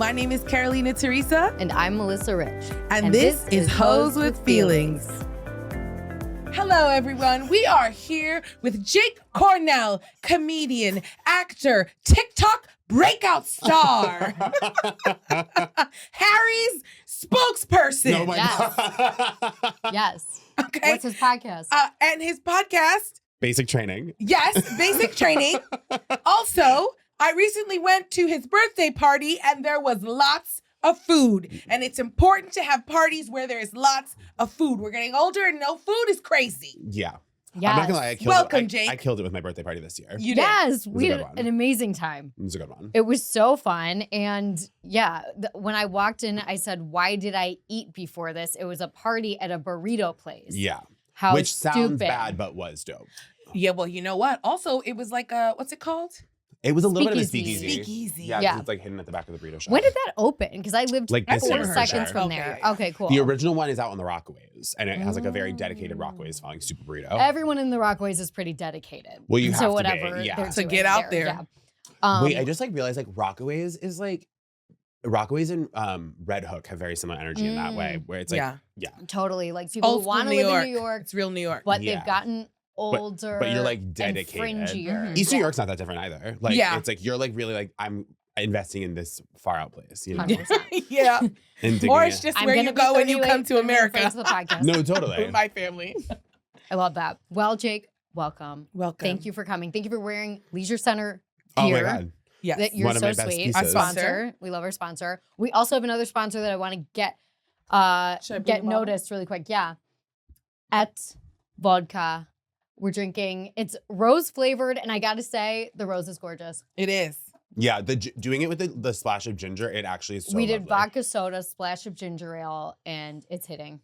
My name is Carolina Teresa. And I'm Melissa Rich. And this is Hoes with Feelings. Hello, everyone. We are here with Jake Cornell, comedian, actor, TikTok breakout star, Harry's spokesperson. Oh my God. Yes. Okay. What's his podcast? And his podcast, Basic training. yes, Basic Training. Also, I recently went to his birthday party and there was lots of food. And it's important to have parties where there is lots of food. We're getting older and no food is crazy. Yeah. Yes. I'm not gonna lie. Welcome, Jake. I killed it with my birthday party this year. You did. Yes, a we good had one. an amazing time. It was a good one. It was so fun. And yeah, when I walked in, I said, why did I eat before this? It was a party at a burrito place. Yeah. How Which sounds stupid. bad, but was dope. Yeah, well, you know what? Also, it was like what's it called? It was a little bit of a Speakeasy. speakeasy. Speakeasy. Yeah, 'cause Yeah. it's like hidden at the back of the burrito shop. When did that open? Because I lived Like this 4 year, for seconds sure. from Okay, there. yeah. Okay, cool. The original one is out on the Rockaways, and it has like a very dedicated Rockaways following Super Burrito. Everyone in the Rockaways is pretty dedicated. Well, you so have to be, whatever yeah. they're To doing get out there. Yeah. Wait, I just like realized like Rockaways is like Rockaways and Red Hook have very similar energy in that way, where it's like Yeah. totally like people Old who want to school live in New York, It's real New York. but Yeah. they've gotten older. but you're like and dedicated. fringier. East New Yeah. York's not that different either. Like Yeah. it's like you're like really like I'm investing in this far out place, you know? 100%. Yeah. And digging Or it's it. just I'm where gonna you be go when you 38 come to America. Thanks for the podcast. No, totally. With my family. I love that. Well, Jake, welcome. Welcome. Thank you for coming. Thank you for wearing Leisure Center Oh gear. my god. Yes. That you're One of so my best sweet. pieces. Our Our sponsor. sponsor. We love our sponsor. We also have another sponsor that I want to get Should I bring get the bottle? noticed really quick. Yeah. Et vodka. We're drinking. It's rose flavored, and I gotta say, the rose is gorgeous. It is. Yeah, doing it with the splash of ginger, it actually is so we did lovely. vodka soda, splash of ginger ale, and it's hitting.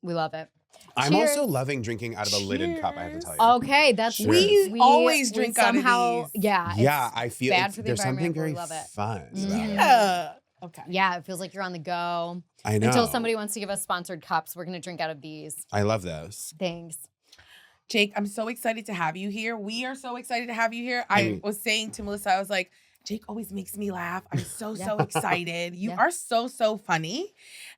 We love it. I'm Cheers. also loving drinking out of a lidded cup, I have to tell you. Okay, that's Cheers. We always drink out of somehow, these. Yeah, Yeah, it's I feel bad it's, for the there's something environment, but very we love it. fun about Mhm. it. Yeah. Okay. Yeah, it feels like you're on the go. I know. Until somebody wants to give us sponsored cups, we're gonna drink out of these. I love this. Thanks. Jake, I'm so excited to have you here. We are so excited to have you here. I mean- was saying to Melissa, I was like, Jake always makes me laugh. I'm so excited. You Yeah. are so funny.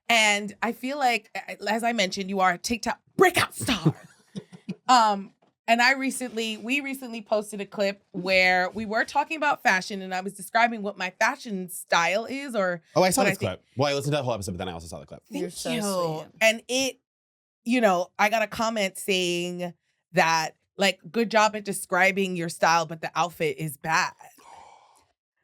And I feel like, as I mentioned, you are a TikTok breakout star. And we recently posted a clip where we were talking about fashion and I was describing what my fashion style is or Oh, I saw what I this think- clip. Well, I listened to the whole episode, but then I also saw the clip. You're Thank so you. sweet. And it, I got a comment saying that, like, good job at describing your style, but the outfit is bad.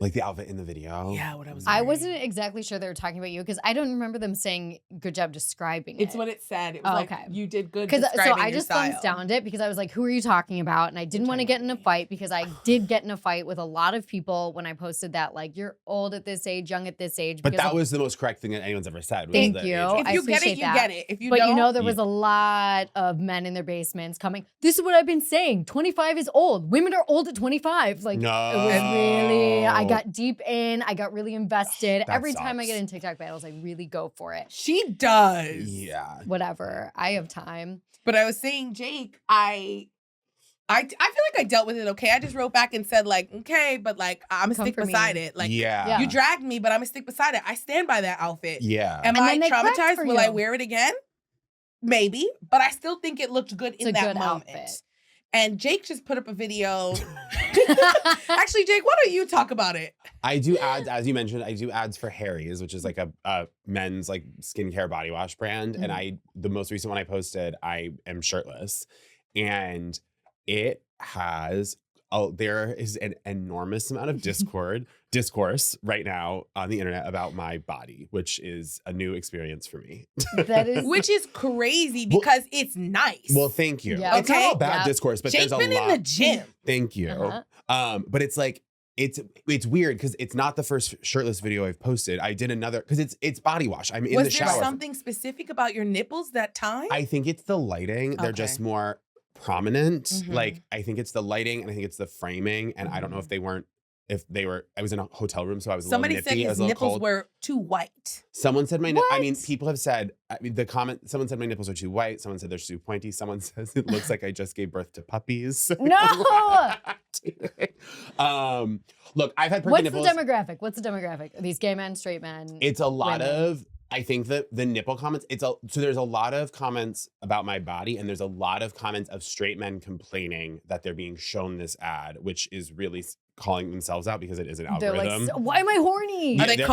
Like the outfit in the video. Yeah, what I was I wearing. wasn't exactly sure they were talking about you because I don't remember them saying good job describing It's it. what it said. It was Oh, like, okay. you did good So describing I your just style. thumbs downed it because I was like, who are you talking about? And I didn't want to get in a fight because I did get in a fight with a lot of people when I posted that, like, you're old at this age, young at this age. But because that of- was the most correct thing that anyone's ever said. was Thank the you. age. If I you get it, appreciate you that. get it. If you But don't, you know, there was a lot of men in their basements coming. This is what I've been saying. 25 is old. Women are old at 25. Like, No. it was really, I got deep in. I got really invested. That Every time I sucks. get in TikTok battles, I really go for it. she does. Yeah. Whatever. I have time. But I was saying, Jake, I feel like I dealt with it okay. I just wrote back and said, like, okay, but like I'm gonna Come stick for me. beside it. Like, Yeah. you dragged me, but I'm gonna stick beside it. I stand by that outfit. Yeah. Am And I then they clapped traumatized? for Will I you. wear it again? Maybe, but I still think it looked good It's in a that good moment. outfit. And Jake just put up a video. Actually, Jake, why don't you talk about it? I do ads, as you mentioned, I do ads for Harry's, which is like a men's like skincare body wash brand. And the most recent one I posted, I am shirtless. And it has there is an enormous amount of discourse right now on the internet about my body, which is a new experience for me. That is Which is crazy because it's nice. Well, thank you. Yeah. It's not Okay. all bad Yeah. discourse, but Jake's there's a been lot. in the gym. Thank you. Uh-huh. But it's like it's weird because it's not the first shirtless video I've posted. I did another because it's body wash. I'm in Was the there shower. something specific about your nipples that time? I think it's the lighting. They're Okay. just more prominent. Mhm. Like I think it's the lighting and I think it's the framing. And I don't know if they weren't I was in a hotel room, so I was Somebody a little said nippy. I was his a little nipples cold. were too white. Someone said I mean, What? people have said, someone said my nipples are too white. Someone said they're too pointy. Someone says it looks like I just gave birth to puppies. No! Look, I've had perky What's nipples. the demographic? What's the demographic? Are these gay men, straight men? It's a lot women? of, I think that the nipple comments, so there's a lot of comments about my body, and there's a lot of comments of straight men complaining that they're being shown this ad, which is really calling themselves out because it is an They're algorithm. like, why am I horny? Are they they're-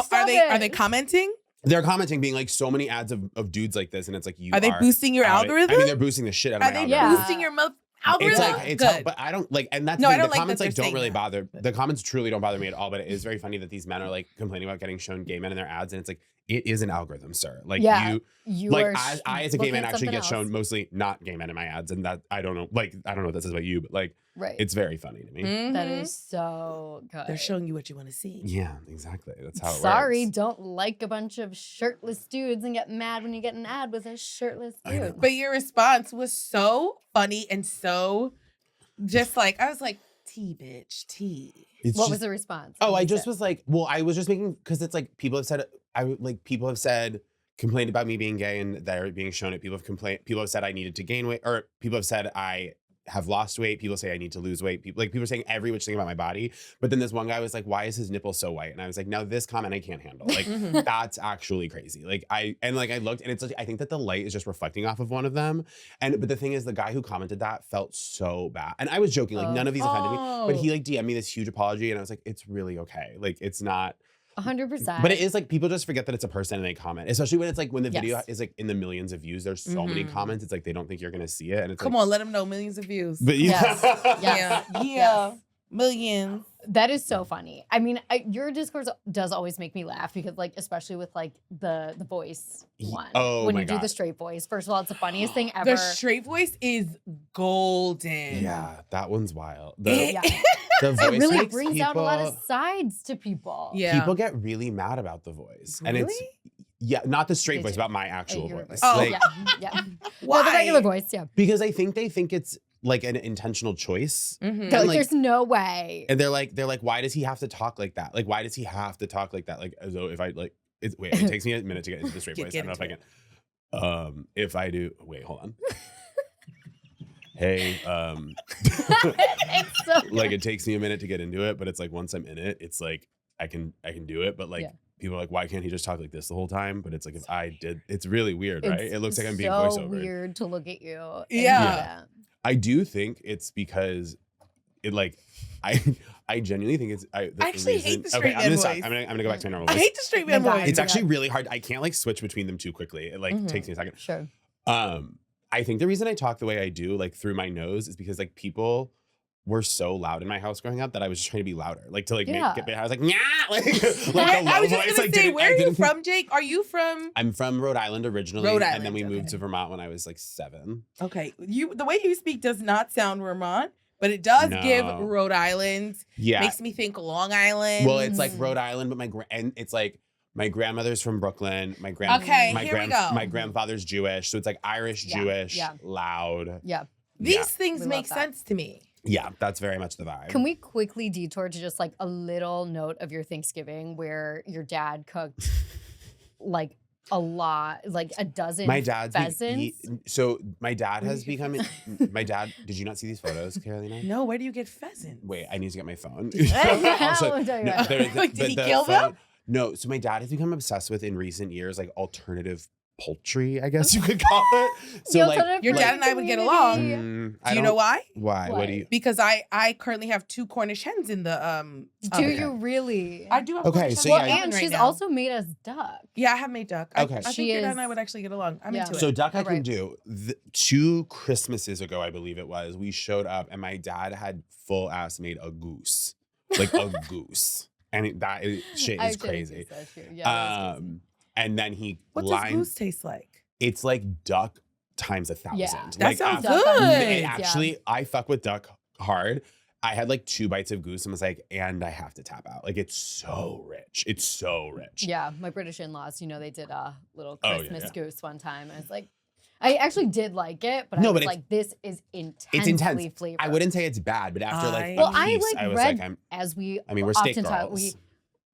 are they commenting? They're commenting, being like, so many ads of dudes like this, and it's like, Are they boosting your out- algorithm? I mean, they're boosting the shit out of Are my they algorithm. Yeah. boosting your algorithm? It's like, Good. but I don't like, and that's No, the I thing, don't the like comments that like they're don't saying really that, bother. but- The comments truly don't bother me at all. But it is very funny that these men are like complaining about getting shown gay men in their ads, and it's like, it is an algorithm, sir. Like Yeah. you You like are I as a gay looking man at actually something get shown else. mostly not gay men in my ads, and that I don't know what that says about you, but like Right. it's very funny to me. That Mhm. is so good. They're showing you what you want to see. Yeah, exactly. That's how it Sorry, works. don't like a bunch of shirtless dudes and get mad when you get an ad with a shirtless I know. dude. But your response was so funny and so just like, I was like, T bitch, T. It's What just- was the response? Oh, What I you just said? was like, well, I was just making because it's like people have said complained about me being gay and they're being shown it. People have said I needed to gain weight, or people have said I have lost weight. People say I need to lose weight. People are saying every which thing about my body. But then this one guy was like, why is his nipple so white? And I was like, now this comment I can't handle. Like Mhm. that's actually crazy. Like I looked and it's like, I think that the light is just reflecting off of one of them. But the thing is, the guy who commented that felt so bad. And I was joking, like none of these offended me. But he like DM'd me this huge apology, and I was like, it's really okay. Like it's not. 100%. But it is like people just forget that it's a person and they comment, especially when it's like when the video Yes. is like in the millions of views. There's so many Mhm. comments. It's like they don't think you're gonna see it, and it's Come like, on, let them know millions of views. But Yes. Yeah. Yes. Yeah. Millions. That is so funny. I mean, your discourse does always make me laugh because, like, especially with like the voice one. Oh when my you do God. the straight voice. First of all, it's the funniest thing ever. The straight voice is golden. yeah, that one's wild. Yeah. The voice It really makes brings people, out a lot of sides to people. Yeah. people get really mad about the voice, and it's Really? not the straight They voice, do. about my actual Your voice. Oh. Like, yeah, yeah. Why? No, the regular voice, yeah. because I think they think it's like an intentional choice. Mhm. They're And, like, like- there's no way. And they're like, why does he have to talk like that? Like, why does he have to talk like that? Like, as though if I like, it takes me a minute to get into the straight voice. I Get don't know if I into can. If I do, wait, hold on. Hey, It's so like it takes me a minute to get into it, but it's like once I'm in it, it's like I can do it. But like Yeah. people are like, why can't he just talk like this the whole time? But it's like if I did, it's really weird, right? It's It looks like I'm being so voiceover. weird to look at you. and Yeah. do that. I do think it's because it like I genuinely think it's I actually hate the straight I'm man gonna stop. voice. I'm gonna go back to my normal I voice. hate the straight man My God. voice. It's my actually God. really hard. I can't like switch between them too quickly. It like Mhm. takes me a second. Sure. I think the reason I talk the way I do, like through my nose, is because like people were so loud in my house growing up that I was just trying to be louder, like to like Yeah. make. I was like, yeah, like the I low was just voice. gonna Like, say, didn't- I where are you didn't- from, Jake? Are you from? I'm from Rhode Island originally, Rhode and then we Island, moved okay. to Vermont when I was like 7. Okay, the way you speak does not sound Vermont, but it does give No. Rhode Island. Yeah, Makes me think Long Island. well, it's like Mm. Rhode Island, but and it's like my grandmother's from Brooklyn. My Okay, here we go. my grandfather's Jewish, so it's like Irish, Yeah, Jewish, yeah. loud. Yeah. These Yeah. things We make love that. sense to me. Yeah, that's very much the vibe. Can we quickly detour to just like a little note of your Thanksgiving where your dad cooked like a lot, like a dozen My dad's pheasants? so my dad Where has did you get become my dad. Did you not see these photos, Carolina? No, where do you get pheasants? Wait, I need to get my phone. Also, I'll tell you what. Like, did he kill them? No, so my dad has become obsessed with in recent years like alternative poultry, I guess you could call it. So The like alternative Your food dad and I would get community. along. I Do you don't- know why? Why? What Why? do you? Because I currently have 2 Cornish hens in the Do oven. you really? I do have Okay, Cornish hens so well, in the yeah, oven and right she's now. also made us duck. Yeah, I have made duck. Okay. I think She your dad is- and I would actually get along. I'm Yeah. into So it. duck I can Right. do. 2 Christmases ago, I believe it was, we showed up and my dad had full ass made a goose, like a goose, and shit I is shouldn't crazy. use that shit. Yeah, that's crazy. And then he What does lined. goose taste like? It's like duck times 1,000. Yeah. That Like, sounds Duck good. It Yeah. actually, I fuck with duck hard. I had like 2 bites of goose and was like, and I have to tap out. Like it's so rich. It's so rich. Yeah, my British in-laws, they did a little Oh, yeah, Christmas yeah. goose one time. And it's like, I actually did like it, but No, I was but like, this is It's intensely intense. flavored. I wouldn't say it's bad, but after like Well, a I piece, like I was read like, as we we're steak often talk. girls.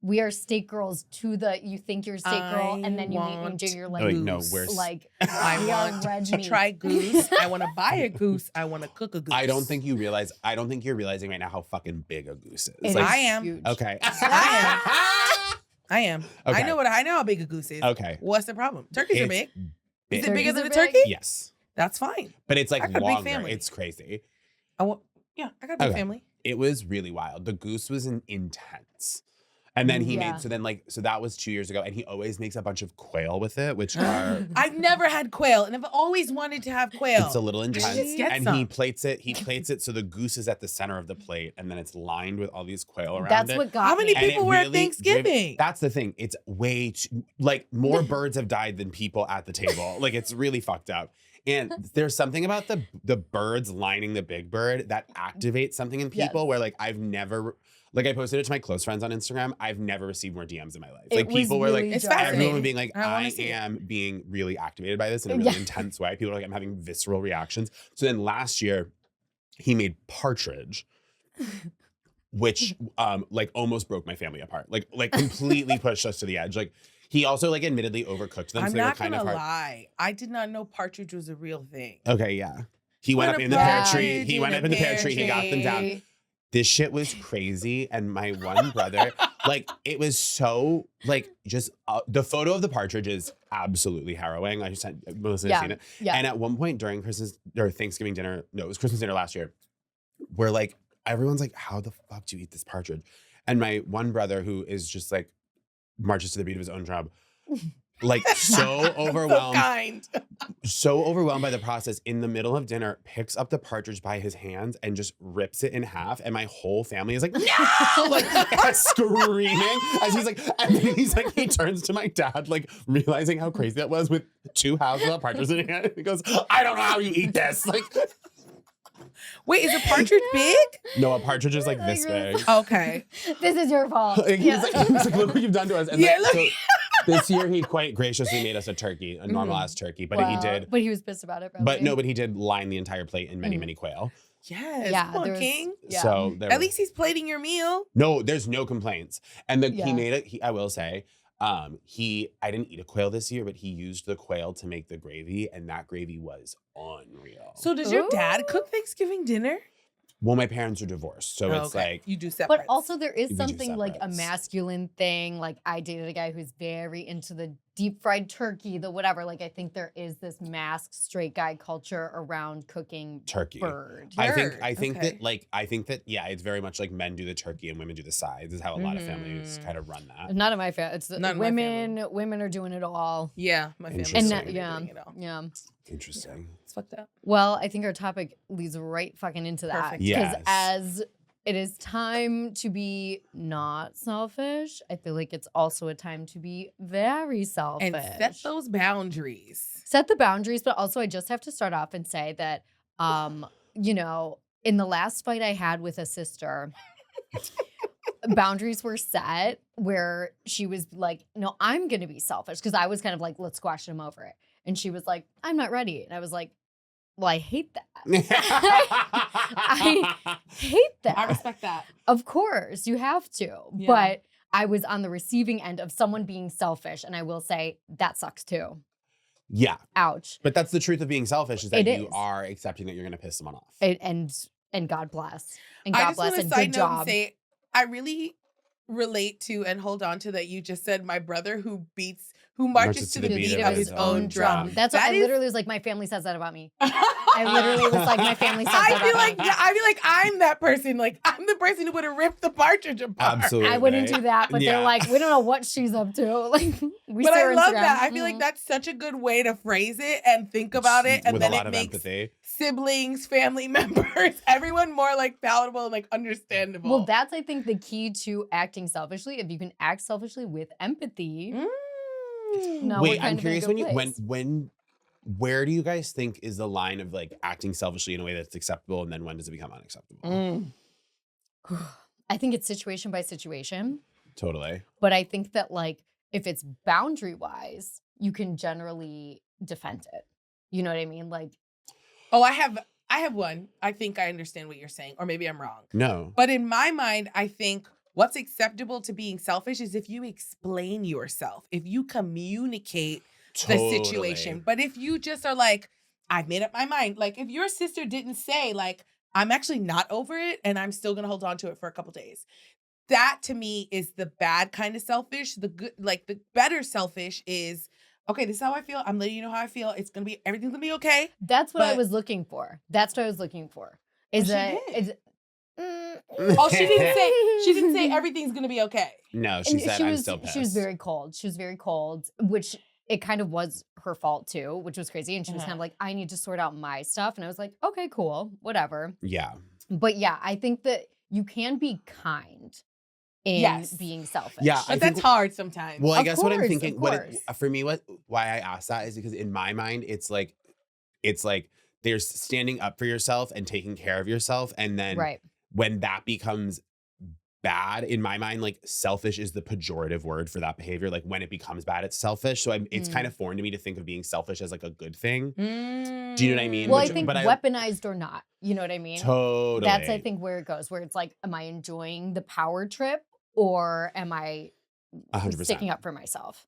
We are steak girls to the you think you're a steak girl, and then you meet me and you're like, no, goose. we're like I we are want red to meat. try goose. I want to buy a goose. I want to cook a goose. I don't think you're realizing right now how fucking big a goose is. It Like, is I am. huge. okay. I am. Okay. I know how big a goose is. Okay. What's the problem? Turkeys are It's big. Is it Turkeys bigger than are a big? turkey? Yes. That's fine. But it's like I got a big longer. family. It's crazy. I got a big Okay. family. It was really wild. The goose was intense. And then he Yeah. so that was 2 years ago. And he always makes a bunch of quail with it, which are I've never had quail, and I've always wanted to have quail. it's a little intense. just get And some. he plates it so the goose is at the center of the plate, and then it's lined with all these quail around That's it. what got How many me. And it people were at really Thanksgiving? That's the thing. It's way too, like more birds have died than people at the table. Like it's really fucked up. And there's something about the birds lining the big bird that activates something in people Yes. where like I've never like I posted it to my close friends on Instagram. I've never received more DMs in my life. It Like was people were like, really It's jarring. fascinating. everyone being like, I wanna I see it. am being really activated by this in a really Yeah. intense way. People are like, I'm having visceral reactions. So then last year, he made partridge, which like almost broke my family apart. Like completely pushed us to the edge. Like he also like admittedly overcooked them, I'm so they were not kind gonna of hard. lie. I did not know partridge was a real thing. Okay, yeah. He went Put up a in the pear partridge tree. He in went a up in the pear pear tree. He got them down. Tree. This shit was crazy. And my one brother, like, it was so, like, just the photo of the partridge is absolutely harrowing. I just sent Melissa Yeah, seen it. yeah. And at one point during Christmas or Thanksgiving dinner, no, it was Christmas dinner last year, where like, everyone's like, how the fuck do you eat this partridge? And my one brother, who is just like, marches to the beat of his own drum, like so overwhelmed. So kind. So overwhelmed by the process, in the middle of dinner, picks up the partridge by his hands and just rips it in half. And my whole family is like, no! Like screaming as he's like, and then he's like, he turns to my dad, like realizing how crazy that was with 2 halves of partridge in his hand. He goes, I don't know how you eat this. Like, Wait, is a partridge big? no, a partridge is like this big. Okay. This is your fault. Like, he was like, look what you've done to us. And Yeah, like, look. so this year he quite graciously made us a turkey, a normal ass turkey, but he Wow. did. But he was pissed about it, probably. But he did line the entire plate in many, many quail. Yes. Yeah, Come on, there was- King. Yeah. So there At least he's plating your meal. no, there's no complaints. And Yeah. he made it. I will say, I didn't eat a quail this year, but he used the quail to make the gravy, and that gravy was unreal. So does your dad Ooh. cook Thanksgiving dinner? Well, my parents are divorced, so it's like you do separate. But also there is We do something like a separates. masculine thing. Like I dated a guy who's very into the deep fried turkey, the whatever. Like I think there is this masked straight guy culture around cooking turkey. bird. I Bird, think okay. that yeah, it's very much like men do the turkey and women do the sides. Is how a lot of families kind of run that. Not in my family. It's Not in my family. women are doing it all. yeah, my family. Interesting. And Yeah. yeah. Interesting. It's fucked up. Well, I think our topic leads right fucking into that. Perfect. Because Yes. as it is time to be not selfish, I feel like it's also a time to be very selfish. And set those boundaries. Set the boundaries, but also I just have to start off and say that, you know, in the last fight I had with a sister, boundaries were set where she was like, no, I'm going to be selfish. Because I was kind of like, let's squash him over it. And she was like, I'm not ready. And I was like, well, I hate that. I hate that. I respect that. Of course, you have to. Yeah. But I was on the receiving end of someone being selfish. And I will say that sucks too. Yeah, Ouch. but that's the truth of being selfish is that It you is. are accepting that you're going to piss someone off. And God bless. And I God just bless want and to side good note and job. say I really relate to and hold on to that you just said my brother who marches to the beat of his own drum. That's what That I is- literally was like, my family says that about me. I literally was like, my family says that I feel about like me. I'm that person. Like I'm the person who would have ripped the partridge apart. Absolutely. I wouldn't do that, but Yeah. they're like, we don't know what she's up to. Like, we But see I her love Instagram. that. I feel like Mhm. that's such a good way to phrase it and think about it, and with then a lot it of makes empathy. siblings, family members, everyone more like palatable and like understandable. Well, that's, I think, the key to acting selfishly. If you can act selfishly with empathy, No, we're Wait, kind I'm of in a curious good where do you guys think is the line of like acting selfishly in a way that's acceptable, and then when does it become unacceptable? I think it's situation by situation. Totally. But I think that, like, if it's boundary wise, you can generally defend it. You know what I mean? Like, Oh, I have one. I think I understand what you're saying, or maybe I'm wrong. No. But in my mind, I think what's acceptable to being selfish is if you explain yourself, if you communicate the situation. But if you just are like, I've made up my mind. Like if your sister didn't say like, I'm actually not over it and I'm still going to hold on to it for a couple days. That to me is the bad kind of selfish. The good, like the better selfish is, okay, this is how I feel. I'm letting you know how I feel. Everything's gonna be okay. that's what I But- was looking for. That's what I was looking for. Oh, Is she that did. is Oh, she didn't say everything's gonna be okay. No, she and said I'm still pissed. she was very cold. She was very cold, which it kind of was her fault too, which was crazy. And she was kind of like, I need to sort out my stuff. And I was like, okay, cool, whatever. Yeah. But yeah, I think that you can be kind in Yes. being selfish. Yeah, But that's hard sometimes. Well, I Of guess what I'm course, thinking, of why I asked that is because in my mind, it's like there's standing up for yourself and taking care of yourself. And then right. when that becomes bad, in my mind, like selfish is the pejorative word for that behavior. Like when it becomes bad, it's selfish. So it's kind of foreign to me to think of being selfish as like a good thing. Do you know what I mean? Well, I think weaponized or not, you know what I mean? Totally. That's, I think, where it goes, where it's like, am I enjoying the power trip or am I 100%. sticking up for myself?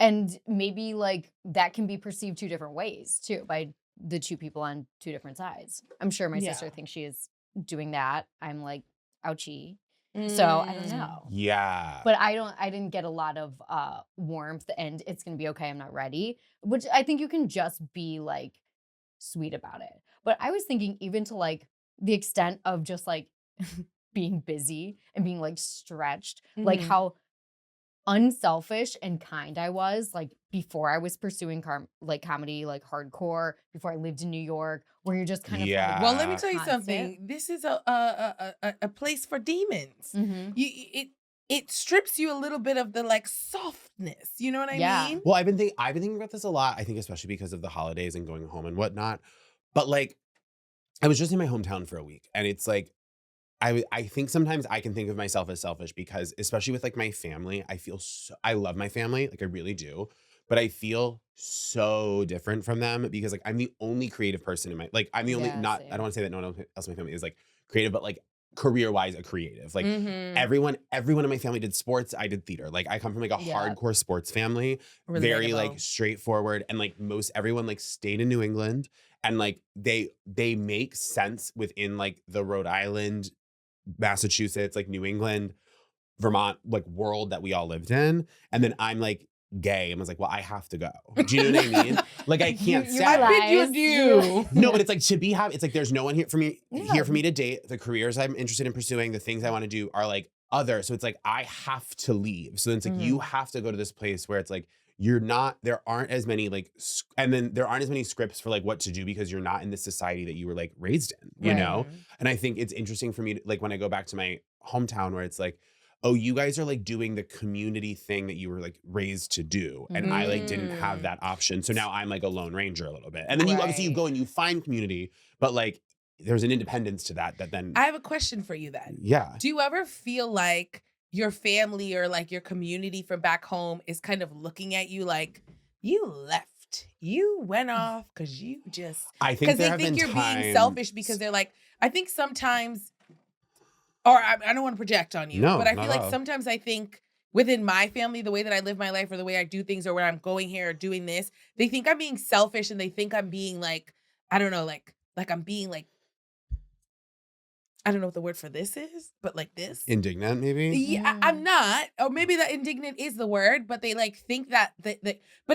And maybe like that can be perceived two different ways too by the two people on two different sides. I'm sure my sister thinks she is doing that. I'm like, ouchie. So I don't know. Yeah. But I didn't get a lot of warmth and it's gonna be okay, I'm not ready. Which I think you can just be like sweet about it. But I was thinking even to like the extent of just like being busy and being like stretched, like how unselfish and kind I was like before I was pursuing comedy, like hardcore, before I lived in New York, where you're just kind of like, Well, let me tell you constant. something. This is a place for demons. Mhm. It strips you a little bit of the like softness. You know what I mean? Well, I've been thinking about this a lot. I think especially because of the holidays and going home and whatnot. But like, I was just in my hometown for a week, and it's like, I think sometimes I can think of myself as selfish because, especially with like my family, I love my family, like I really do, but I feel so different from them because like I'm the only creative person in my, like I'm the only, Yeah, not, same. I don't want to say that no one else in my family is like creative, but like career-wise a creative. Like Mhm. everyone in my family did sports. I did theater. Like I come from like a hardcore sports family, very like Relatable. straightforward, and like everyone like stayed in New England, and like they make sense within like the Rhode Island, Massachusetts, like New England, Vermont, like world that we all lived in. And then I'm like gay and was like, well, I have to go. Do you know what I mean? Like I can't You stay. I think you do. No, but it's like it's like there's no one here for me Yeah. to date. The careers I'm interested in pursuing, the things I want to do are like other. So it's like I have to leave. So then it's like you have to go to this place where it's like there aren't as many like and then there aren't as many scripts for like what to do because you're not in the society that you were like raised in, you know? And I think it's interesting for me to, like when I go back to my hometown where it's like, oh, you guys are like doing the community thing that you were like raised to do. And I like didn't have that option. So now I'm like a lone ranger a little bit. And then you obviously you go and you find community, but like there's an independence to that then. I have a question for you then. Yeah. Do you ever feel like your family or like your community from back home is kind of looking at you like you left, you went off because you just, I think because there they have think been you're being times- selfish because they're like, I think sometimes, or I don't want to project on you, No, but I not feel at like all. sometimes I think within my family, the way that I live my life or the way I do things or where I'm going here or doing this, they think I'm being selfish and they think I'm being like, I don't know, like I'm being like, I don't know what the word for this is, but like this. Indignant, maybe? Yeah, I'm not, or maybe that indignant is the word, but they like think that, but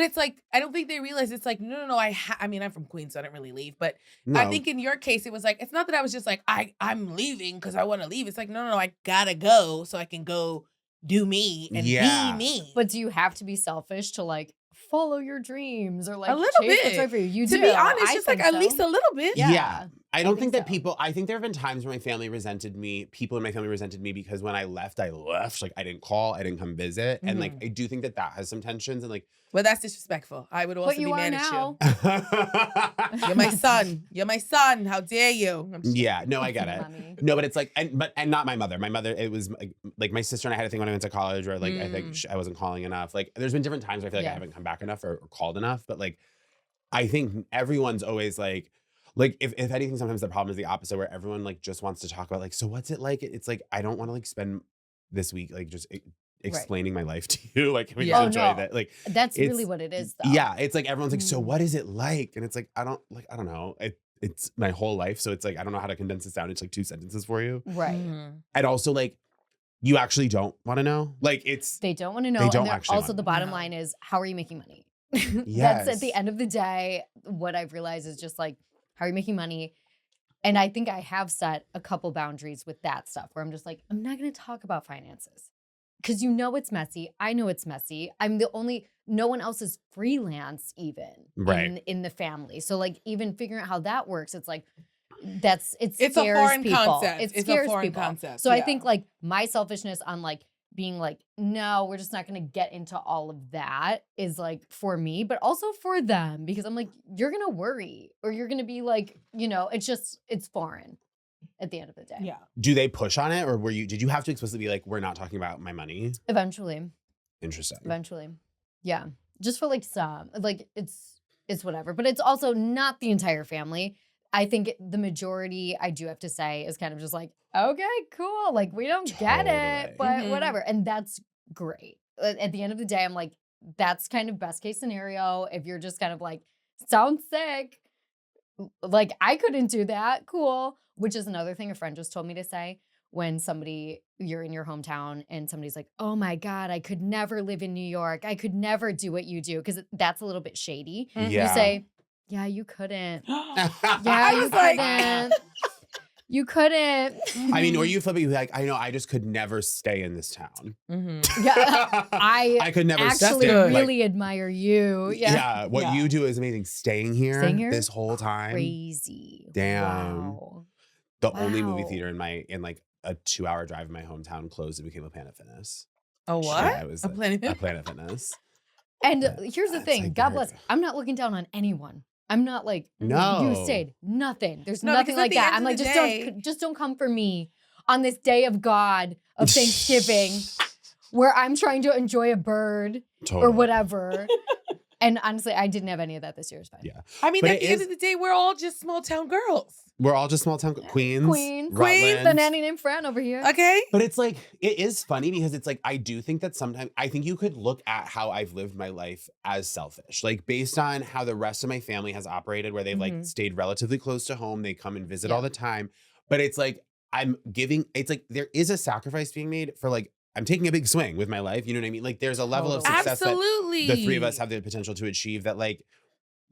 it's like, I don't think they realize it's like, no, I mean, I'm from Queens, so I don't really leave, but No. I think in your case, it was like, it's not that I was just like, I'm leaving because I want to leave. It's like, no, I gotta go so I can go do me and Yeah. be me. But do you have to be selfish to like follow your dreams or like A little chase what's bit. right for you? You To do. be honest, I just like think at so. least a little bit. Yeah. I don't think think that so. I think there have been times where my family resented me. People in my family resented me because when I left. Like I didn't call, I didn't come visit. And like, I do think that has some tensions and like. Well, that's disrespectful. I would also But you be are mad at now. you. You're my son. You're my son. How dare you? I'm just Yeah, no, I get it. Mommy. No, but it's like, and not my mother. My mother, it was like my sister and I had a thing when I went to college where like I think I wasn't calling enough. Like there's been different times where I feel like I haven't come back enough or called enough. But like, I think everyone's always like if anything, sometimes the problem is the opposite, where everyone like just wants to talk about like, so what's it like? It's like, I don't want to like spend this week like just explaining my life to you. Like, can we Yeah. just enjoy that? Like, That's really it's- what it is, though. yeah, it's like everyone's like, so Mm. what is it like? And it's like, I don't know. It's my whole life, so it's like I don't know how to condense this down into like 2 sentences for you. Right. Mhm. And also like, you actually don't want to know. Like it's They don't want to know. They don't and they're actually also, wanna the bottom know. line is, how are you making money? That's Yes. at the end of the day, what I've realized is just like, how are you making money? And I think I have set a couple boundaries with that stuff where I'm just like, I'm not going to talk about finances. Because it's messy. I know it's messy. No one else is freelance even Right. in the family. So like even figuring out how that works, it's like, it It's a scares foreign people. concept. It It's a scares foreign people. concept, So I yeah. think like my selfishness on like being like, no, we're just not going to get into all of that is like for me, but also for them, because I'm like, you're going to worry or you're going to be like, it's foreign at the end of the day. Yeah. Do they push on it, or did you have to explicitly be like, we're not talking about my money? Eventually. Interesting. Yeah. Just for like some, like it's whatever, but it's also not the entire family. I think the majority, I do have to say, is kind of just like, okay, cool. Like we don't get it, Totally. but Mhm. whatever. And that's great. At the end of the day, I'm like, that's kind of best case scenario. If you're just kind of like, sounds sick. Like I couldn't do that. Cool. Which is another thing a friend just told me to say. When you're in your hometown and somebody's like, oh my God, I could never live in New York. I could never do what you do. Because that's a little bit shady. Mhm. Yeah. You say, yeah, you couldn't. Yeah, I you was like- couldn't. You couldn't. I mean, or you flip it, you be like, I know, I just could never stay in this town. Mhm. Yeah, I could never actually step in. really admire you. Yeah. What Yeah. you do is amazing. Staying here this whole time. Crazy. Damn. Wow. The only movie Wow. theater in like a 2-hour drive in my hometown closed and became a Planet Fitness. A what? Yeah, it was a Planet a Planet Fitness. And But here's the it's thing. like God they're- bless. I'm not looking down on anyone. I'm not like, No. you stayed. Nothing. There's No, nothing because at like the that. end I'm of like, the just don't come for me on this day of God, of Thanksgiving, where I'm trying to enjoy a bird or Totally. whatever. And honestly, I didn't have any of that this year. It's fine. Yeah. I mean, But at it the end is- of the day, we're all just small town girls. We're all just small town Queens. The nanny named Fran over here. Okay? But it's like, it is funny because it's like, I do think that sometimes, I think you could look at how I've lived my life as selfish, like based on how the rest of my family has operated, where they've like Mhm. stayed relatively close to home. They come and visit Yeah. all the time. But it's like, it's like, there is a sacrifice being made for like, I'm taking a big swing with my life. You know what I mean? Like there's a level of Totally. success that Absolutely. the three of us have the potential to achieve that like,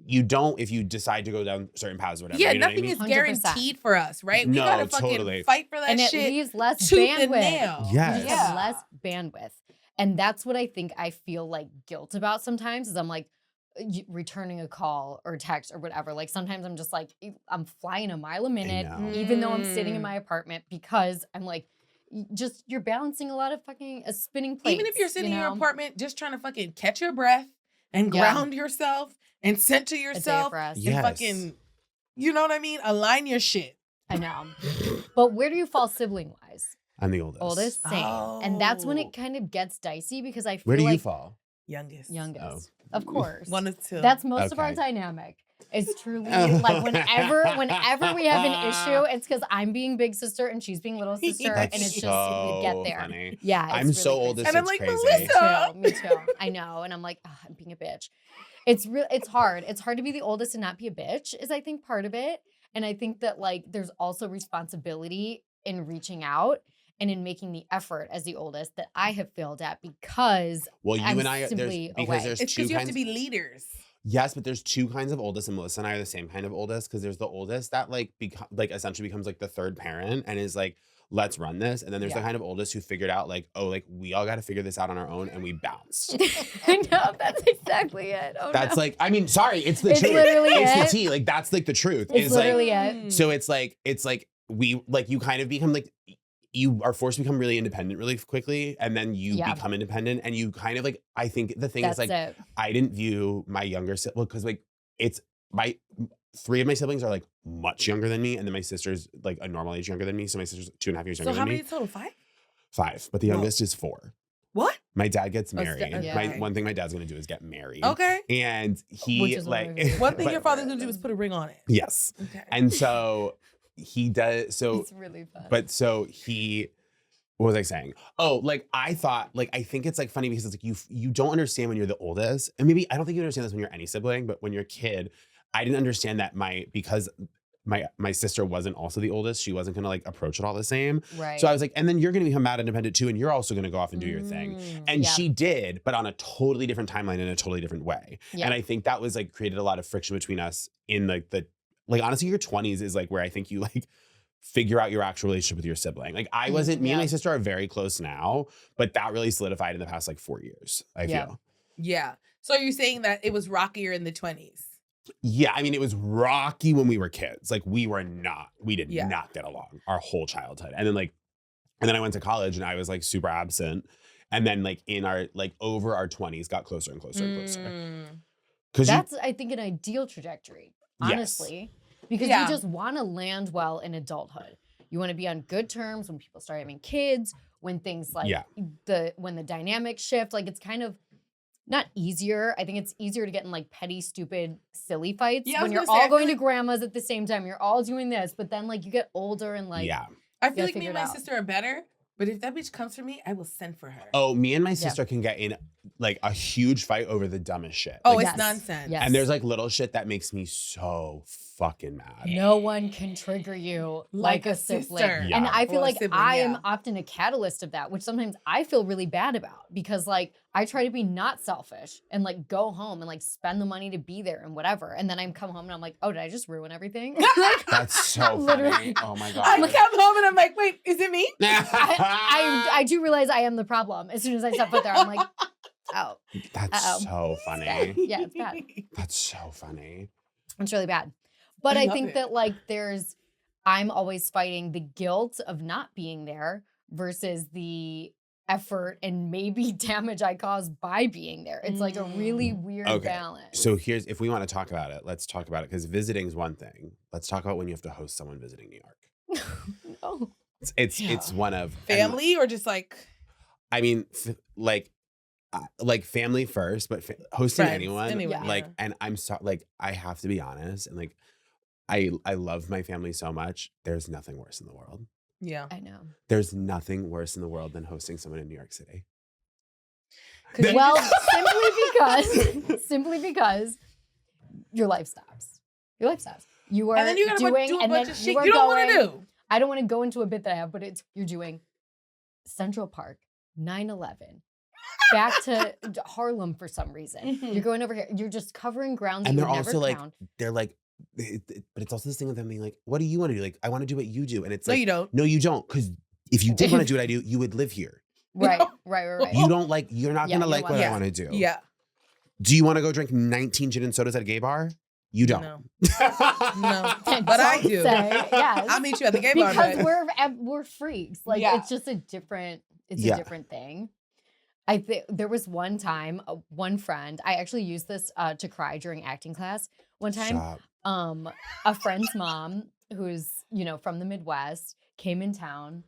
you don't if you decide to go down certain paths or whatever. Yeah, you know nothing what I is 100%. guaranteed for us, right? We No, gotta fucking totally. fight for that And it shit. leaves less tooth and bandwidth. nail. Yes. You just have less bandwidth. And that's what I think I feel like guilt about sometimes is I'm like returning a call or text or whatever. Like sometimes I'm just like, I'm flying a mile a minute, know. even though I'm sitting in Mm. my apartment because I'm like, you're balancing a lot of fucking spinning plates. Even if you're sitting you in your know? apartment just trying to fucking catch your breath and Yeah. ground yourself and center A day of yourself rest. and Yes. fucking, you know what I mean? Align your shit. I know. But where do you fall sibling wise? I'm the oldest. Oldest, same. And that's when Oh. it kind of gets dicey because I feel Where do like you fall? Youngest. youngest. Of course. One of two. That's most of our Okay. dynamic. It's truly like whenever we have an issue, it's because I'm being big sister and she's being little sister, That's and it's just so we get there. funny. Yeah, it's I'm really so crazy. oldest. And I'm it's like, crazy. Melissa! Me too. I know, and I'm like, "Ugh, I'm being a bitch. It's real. It's hard. It's hard to be the oldest and not be a bitch. Is I think part of it, and I think that like there's also responsibility in reaching out and in making the effort as the oldest that I have failed at because Well, you I'm and I, there's simply because away. there's It's two because you have kinds. to be leaders. Yes, but there's two kinds of oldest, and Melissa and I are the same kind of oldest because there's the oldest that like essentially becomes like the third parent and is like, let's run this, and then there's the Yeah. kind of oldest who figured out like, oh, like we all got to figure this out on our own, and we bounced. I know that's exactly it. Oh, That's no. like, I mean, sorry, it's the It's truth. literally It's it. the tea. Like that's like the truth. It's is like literally it. so it's like we like you kind of become like you are forced to become really independent really quickly, and then you Yeah. become independent, and you kind of like I think the thing That's is like it. I didn't view my younger sibling because like it's my 3 of my siblings are like much younger than me, and then my sister's like a normal age younger than me. So my sister's 2.5 years So younger how than many me. total? 5? 5, but the Whoa. youngest is 4. What? My dad gets Oh, married. okay. One thing my dad's gonna do is get married. Okay. And Which he is one of like my favorite One thing but- your father's gonna do is put a ring on it. Yes. Okay. And so he does It's really fun. but so he what was I saying? Oh, like I thought, like I think it's like funny because it's like you don't understand when you're the oldest. And maybe I don't think you understand this when you're any sibling, but when you're a kid, I didn't understand that because my sister wasn't also the oldest, she wasn't gonna like approach it all the same. right. So I was like, and then you're gonna become mad independent too, and you're also gonna go off and do your thing. And yeah. she did, but on a totally different timeline in a totally different way. Yeah. And I think that was like created a lot of friction between us in like the honestly, your 20s is like where I think you like figure out your actual relationship with your sibling. Like I wasn't, me and my Yeah. sister are very close now, but that really solidified in the past like 4 years, I Yeah. feel. Yeah. So you're saying that it was rockier in the 20s. Yeah, I mean, it was rocky when we were kids. Like we did Yeah. not get along our whole childhood. And then I went to college and I was like super absent. And then like in our, like over our 20s got closer and closer and closer. Mm. Cause That's, I think, an ideal trajectory, Yes. honestly, because Yeah. you just want to land well in adulthood. You want to be on good terms when people start having kids, when things like Yeah. when the dynamics shift. Like it's kind of not easier. I think it's easier to get in like petty, stupid, silly fights Yeah, I when was you're gonna say, I all feel going to like- grandma's at the same time. You're all doing this, but then like you get older and like yeah. I You feel gotta like me figure and it my out. sister are better, but if that bitch comes for me, I will send for her. Oh, me and my sister can get in like a huge fight over the dumbest shit. Oh, Like, it's nonsense. Yes. and there's like little shit that makes me so fucking mad. no one can trigger you like a sibling. sister. Yeah. And I feel Or a like sibling, I yeah. am often a catalyst of that, which sometimes I feel really bad about because like I try to be not selfish and like go home and like spend the money to be there and whatever. And then I come home and I'm like, oh, did I just ruin everything? Like, That's so funny. Literally. Oh my I god. come home and I'm like, wait, is it me? I do realize I am the problem. As soon as I step foot there, I'm like, oh, That's Uh-oh. so bad. funny. Yeah, it's bad. That's so funny. It's really bad. But I I love think it. that like I'm always fighting the guilt of not being there versus the effort and maybe damage I caused by being there. It's like a really weird Okay. balance. So here's, if we want to talk about it, let's talk about it because visiting is one thing. Let's talk about when you have to host someone visiting New York. no. It's Yeah. one of Family or just like I mean, like family first, but hosting friends, anyone, anyone, like, yeah. and I'm so like I have to be honest, and like I love my family so much. There's nothing worse in the world. Yeah. I know. There's nothing worse in the world than hosting someone in New York City. 'Cause you Well, just- simply because your life stops. Your life stops. You are and then you gotta doing do a and bunch then of shit you are you don't want going- to do. I don't want to go into a bit that I have, but you're doing Central Park, 9/11, back to Harlem for some reason. Mhm. You're going over here. You're just covering grounds And that they're you never also like, crowned. they're like, but it's also this thing of them being like, what do you want to do? Like, I want to do what you do, and it's No, like, you don't. no, you don't, because if you did want to do what I do, you would live here. Right. You don't like, you're not Yeah, gonna you like don't what want I that. want to do. Yeah. Do you want to go drink 19 gin and sodas at a gay bar? You don't. No. No. But I Don't do. say, yes. I'll meet you at the gay bar. Because but- we're freaks. Like Yeah. it's just a different Yeah. a different thing. I think there was one time, one friend, I actually used this to cry during acting class. One time, Stop. a friend's mom who's, from the Midwest came in town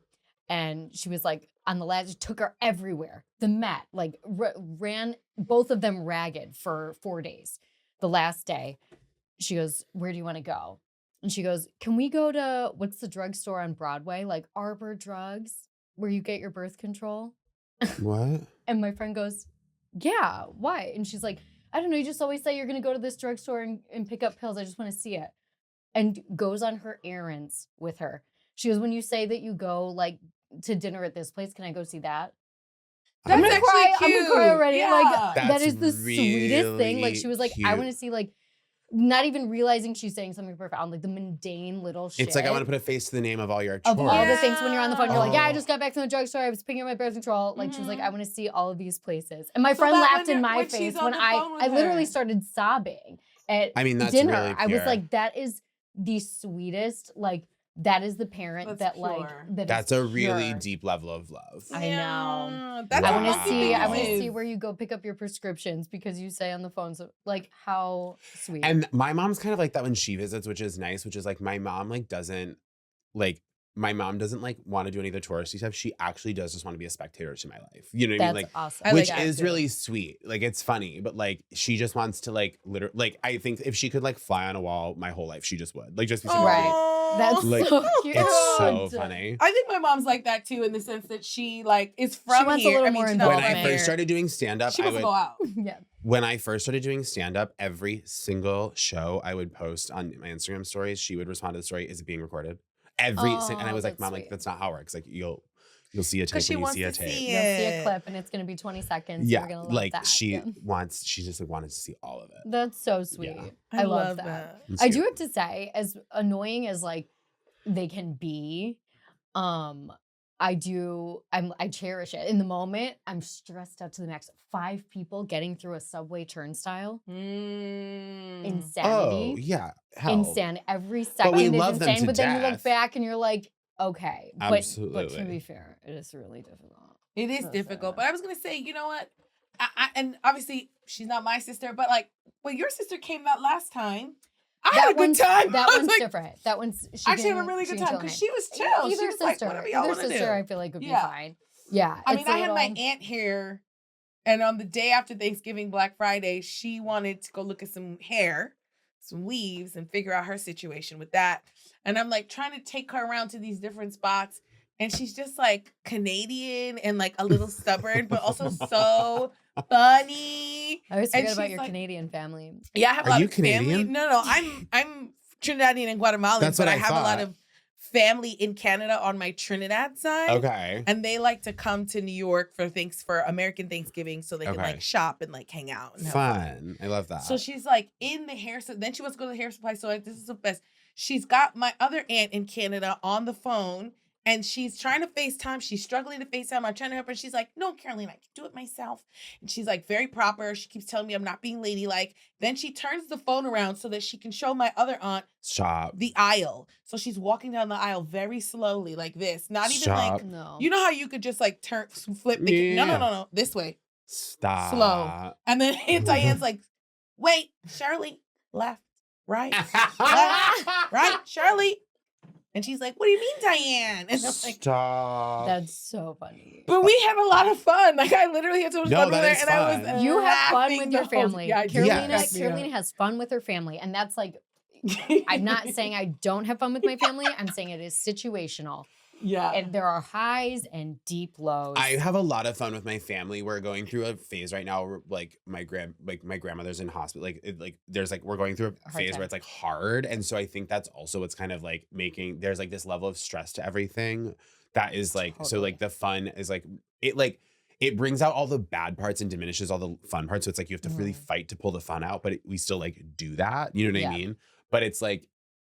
and she was like on the ladder, took her everywhere. The Met, like ran both of them ragged for 4 days. The last day, she goes, where do you want to go? And she goes, can we go to, what's the drugstore on Broadway? Like Arbor Drugs, where you get your birth control? What? And my friend goes, yeah, why? And she's like, I don't know, you just always say you're going to go to this drugstore and pick up pills. I just want to see it. And goes on her errands with her. She goes, when you say that you go like to dinner at this place, can I go see that? That's I'm gonna actually cry. I'm gonna cry cute. already. Yeah. Like that That's is the sweetest thing. Like really she was like, I cute. want to see like, not even realizing she's saying something profound, like the mundane little shit. It's like I want to put a face to the name of all your of chores. all the things when you're on the phone, you're like, yeah, I Oh. just got back from the drugstore. I was picking up my birth control. Like she was like, Mhm. I want to see all of these places. And my So friend that laughed when in you're- my when she's face on when the I phone with literally her. started sobbing at I mean, that's dinner. really I was pure. like, that is the sweetest. Like that is the parent That's that like pure. that. That's is a really pure. deep level of love. I know. Yeah, That's Wow. I what want Wow. to most see. people I want to is. see where you go pick up your prescriptions because you say on the phone. So like how sweet. And my mom's kind of like that when she visits, which is nice, which is like my mom like doesn't like my mom doesn't like want to do any of the touristy stuff. She actually does just want to be a spectator to my life. You know what I mean? That's Like, awesome. I which like that is too. really sweet. Like, it's funny, but like, she just wants to like literally, like, I think if she could like fly on a wall my whole life, she just would. Like, just be super Right. Aw. That's Like, so cute. It's so funny. I think my mom's like that too, in the sense that she like is She from wants a here. little I mean, more she's not When involvement. I from first here. started doing stand up, She wants to go out. Yeah. when I first started doing stand up, every single show I would post on my Instagram stories, she would respond to the story, "Is it being recorded?" And I Oh, was like, that's "Mom, like sweet. that's not how it works. Like you'll see a tape Because she when you wants see a to tape." see You'll see a it. clip and it's going to be 20 seconds. Yeah, You're going to love like that. she Yeah. just like wanted to see all of it. That's so sweet. Yeah. I love that. It's I cute. do have to say, as annoying as like they can be, I cherish it. In the moment, I'm stressed out to the max. 5 people getting through a subway turnstile. Insanity. Oh yeah, hell. Insane. Every second we is love them insane. to But then you look death. back and you're like, okay. But to Absolutely. be fair, it is really difficult. It is That's difficult, fair. but I was gonna say, you know what? And obviously she's not my sister, but like when your sister came that last time, I had a good time. That I was one's like, different. That one's I actually had a really good time because she was chill. She Either was like, sister, whatever y'all want to do. I feel like would be Yeah. fine. Yeah. I mean, it's a I had my little- aunt here, and on the day after Thanksgiving, Black Friday, she wanted to go look at some hair, some weaves, and figure out her situation with that. And I'm like trying to take her around to these different spots. And she's just like Canadian and like a little stubborn, but also so funny. I always and forget about she's your like- Canadian family. Yeah, I have a Are lot you of family. Canadian? No, I'm Trinidadian and Guatemalan, That's but what I I have a lot thought. of family in Canada on my Trinidad side. Okay. And they like to come to New York for American Thanksgiving so they can Okay. like shop and like hang out. And have Fun. I love that. So she's like in the hair. So then she wants to go to the hair supply. So like, this is the best. She's got my other aunt in Canada on the phone and she's trying to FaceTime. She's struggling to FaceTime. I'm trying to help her. She's like, no, Caroline, I can do it myself. And she's like very proper. She keeps telling me I'm not being ladylike. Then she turns the phone around so that she can show my other aunt Stop. the aisle. So she's walking down the aisle very slowly like this. Not even Stop. like, No. you know how you could just like flip the Yeah. no, this way. Stop. Slow. And then Aunt Diane's like, wait, Shirley, left, right, right, Shirley. And she's like, what do you mean, Diane? And I'm like, Stop. That's so funny. but we had a lot of fun. Like I literally had so much No, fun with that her, is and I was fun. You have fun laughing with the your whole- family. Yeah, I do. Carolina, Yes. Carolina has fun with her family. And that's like, I'm not saying I don't have fun with my family. I'm saying it is situational. Yeah. And there are highs and deep lows. I have a lot of fun with my family. We're going through a phase right now where like my grandmother's in hospital. We're going through a Hard phase time. where it's like hard. And so I think that's also what's kind of like making there's like this level of stress to everything that is like so Totally. like the fun is it brings out all the bad parts and diminishes all the fun parts. So it's like you have to really fight to pull the fun out, but we still like do that. You know what I Yeah. mean? But it's like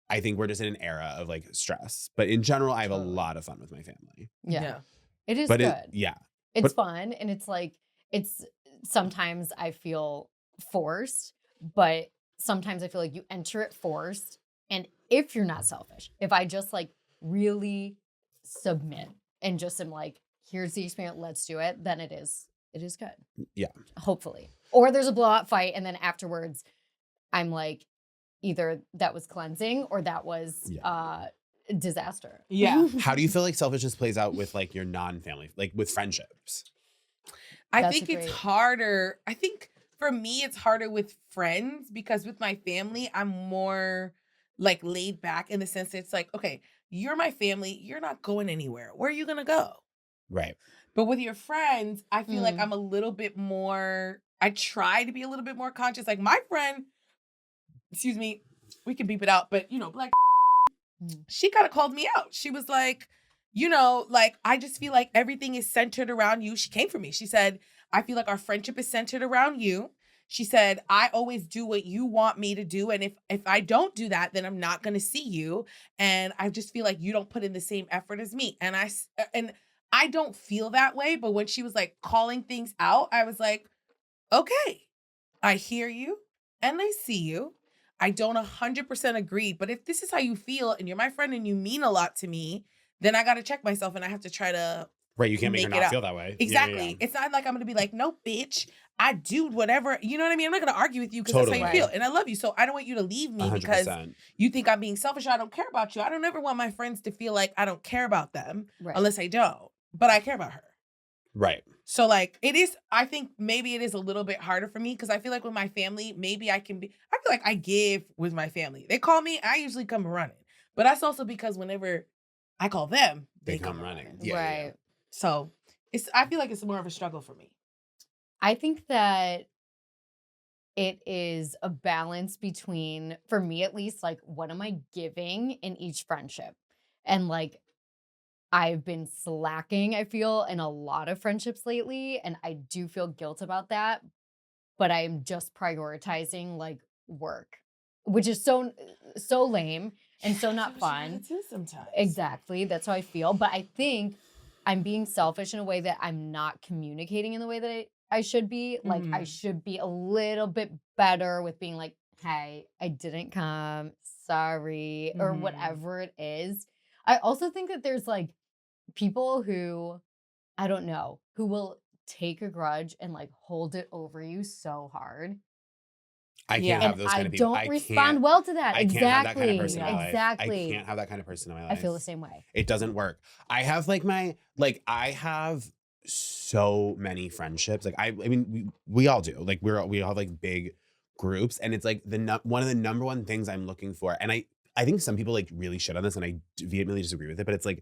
I think we're just in an era of like stress. But in general, I have a Totally. lot of fun with my family. yeah. It is But good. yeah. It's but- fun. And it's like, sometimes I feel forced, but sometimes I feel like you enter it forced. And if you're not selfish, if I just like really submit and just am like, here's the experience, let's do it, then it is good. Yeah. Hopefully. Or there's a blowout fight. And then afterwards, I'm like, either that was cleansing or that was disaster. Yeah. How do you feel like selfishness plays out with like your non-family, like with friendships? I That's think it's great. harder. I think for me, it's harder with friends because with my family, I'm more like laid back in the sense that it's like, okay, you're my family. You're not going anywhere. Where are you going to go? Right. But with your friends, I feel like Mm. I'm a little bit more, I try to be a little bit more conscious. Like my friend, excuse me, we can beep it out, but Black, she kind of called me out. She was like, like, I just feel like everything is centered around you. She came for me. She said, I feel like our friendship is centered around you. She said, I always do what you want me to do. And if I don't do that, then I'm not going to see you. And I just feel like you don't put in the same effort as me. And I don't feel that way. But when she was like calling things out, I was like, okay, I hear you and I see you. I don't 100% agree. But if this is how you feel and you're my friend and you mean a lot to me, then I got to check myself and I have to try to Right, you can't make her make it not up. feel that way. Exactly. It's not like I'm gonna be like, no, bitch, I do whatever. You know what I mean? I'm not gonna argue with you because that's how you Totally. feel, and I love you. So I don't want you to leave me because 100%. you think I'm being selfish. Or I don't care about you. I don't ever want my friends to feel like I don't care about them Right. unless I don't. But I care about her. Right. So like it is, I think maybe it is a little bit harder for me because I feel like with my family, maybe I feel like I give with my family. They call me, I usually come running. But that's also because whenever I call them, They come running. Yeah, right. So I feel like it's more of a struggle for me. I think that it is a balance between, for me at least, like, what am I giving in each friendship? And like, I've been slacking, I feel, in a lot of friendships lately, and I do feel guilt about that. But I am just prioritizing like work, which is so lame and so not fun. Sometimes. Exactly. That's how I feel. But I think I'm being selfish in a way that I'm not communicating in the way that I should be. Like, I should be a little bit better with being like, hey, I didn't come, sorry, or whatever it is. I also think that there's like people who, I don't know, who will take a grudge and like hold it over you so hard. I can't have those kind of people. I don't respond well to that. I can't have that kind of person in my life. Exactly. I can't have that kind of person in my life. I feel the same way. It doesn't work. I have I have so many friendships. Like I mean, we all do. Like we all have like big groups, and it's like one of the number one things I'm looking for. And I think some people like really shit on this, and I vehemently disagree with it. But it's like,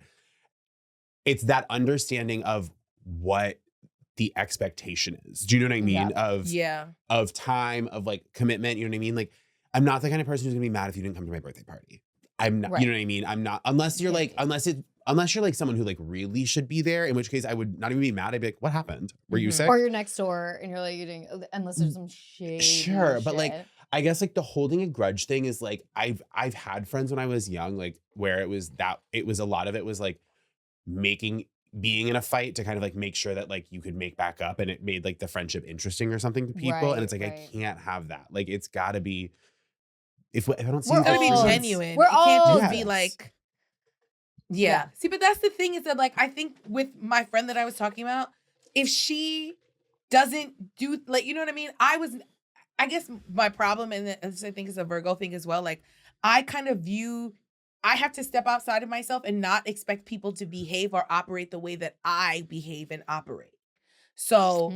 it's that understanding of what the expectation is. Do you know what I mean? Of time, of like commitment. You know what I mean? Like, I'm not the kind of person who's gonna be mad if you didn't come to my birthday party. I'm not. Right. You know what I mean? I'm not, unless you're like, unless you're like someone who like really should be there, in which case I would not even be mad. I'd be like, what happened? Were you sick? Or you're next door and you're like eating, unless there's some shit. Sure, but like, I guess like the holding a grudge thing is like, I've had friends when I was young, like where it was a lot of it was like being in a fight to kind of like make sure that like you could make back up, and it made like the friendship interesting or something to people. Right, and it's like, I can't have that. Like, it's gotta be, if I don't see it's gotta be genuine. It can't just be like, yeah. See, but that's the thing, is that like, I think with my friend that I was talking about, if she doesn't do, like, you know what I mean? I guess my problem, and this I think is a Virgo thing as well, like I kind of view, I have to step outside of myself and not expect people to behave or operate the way that I behave and operate. So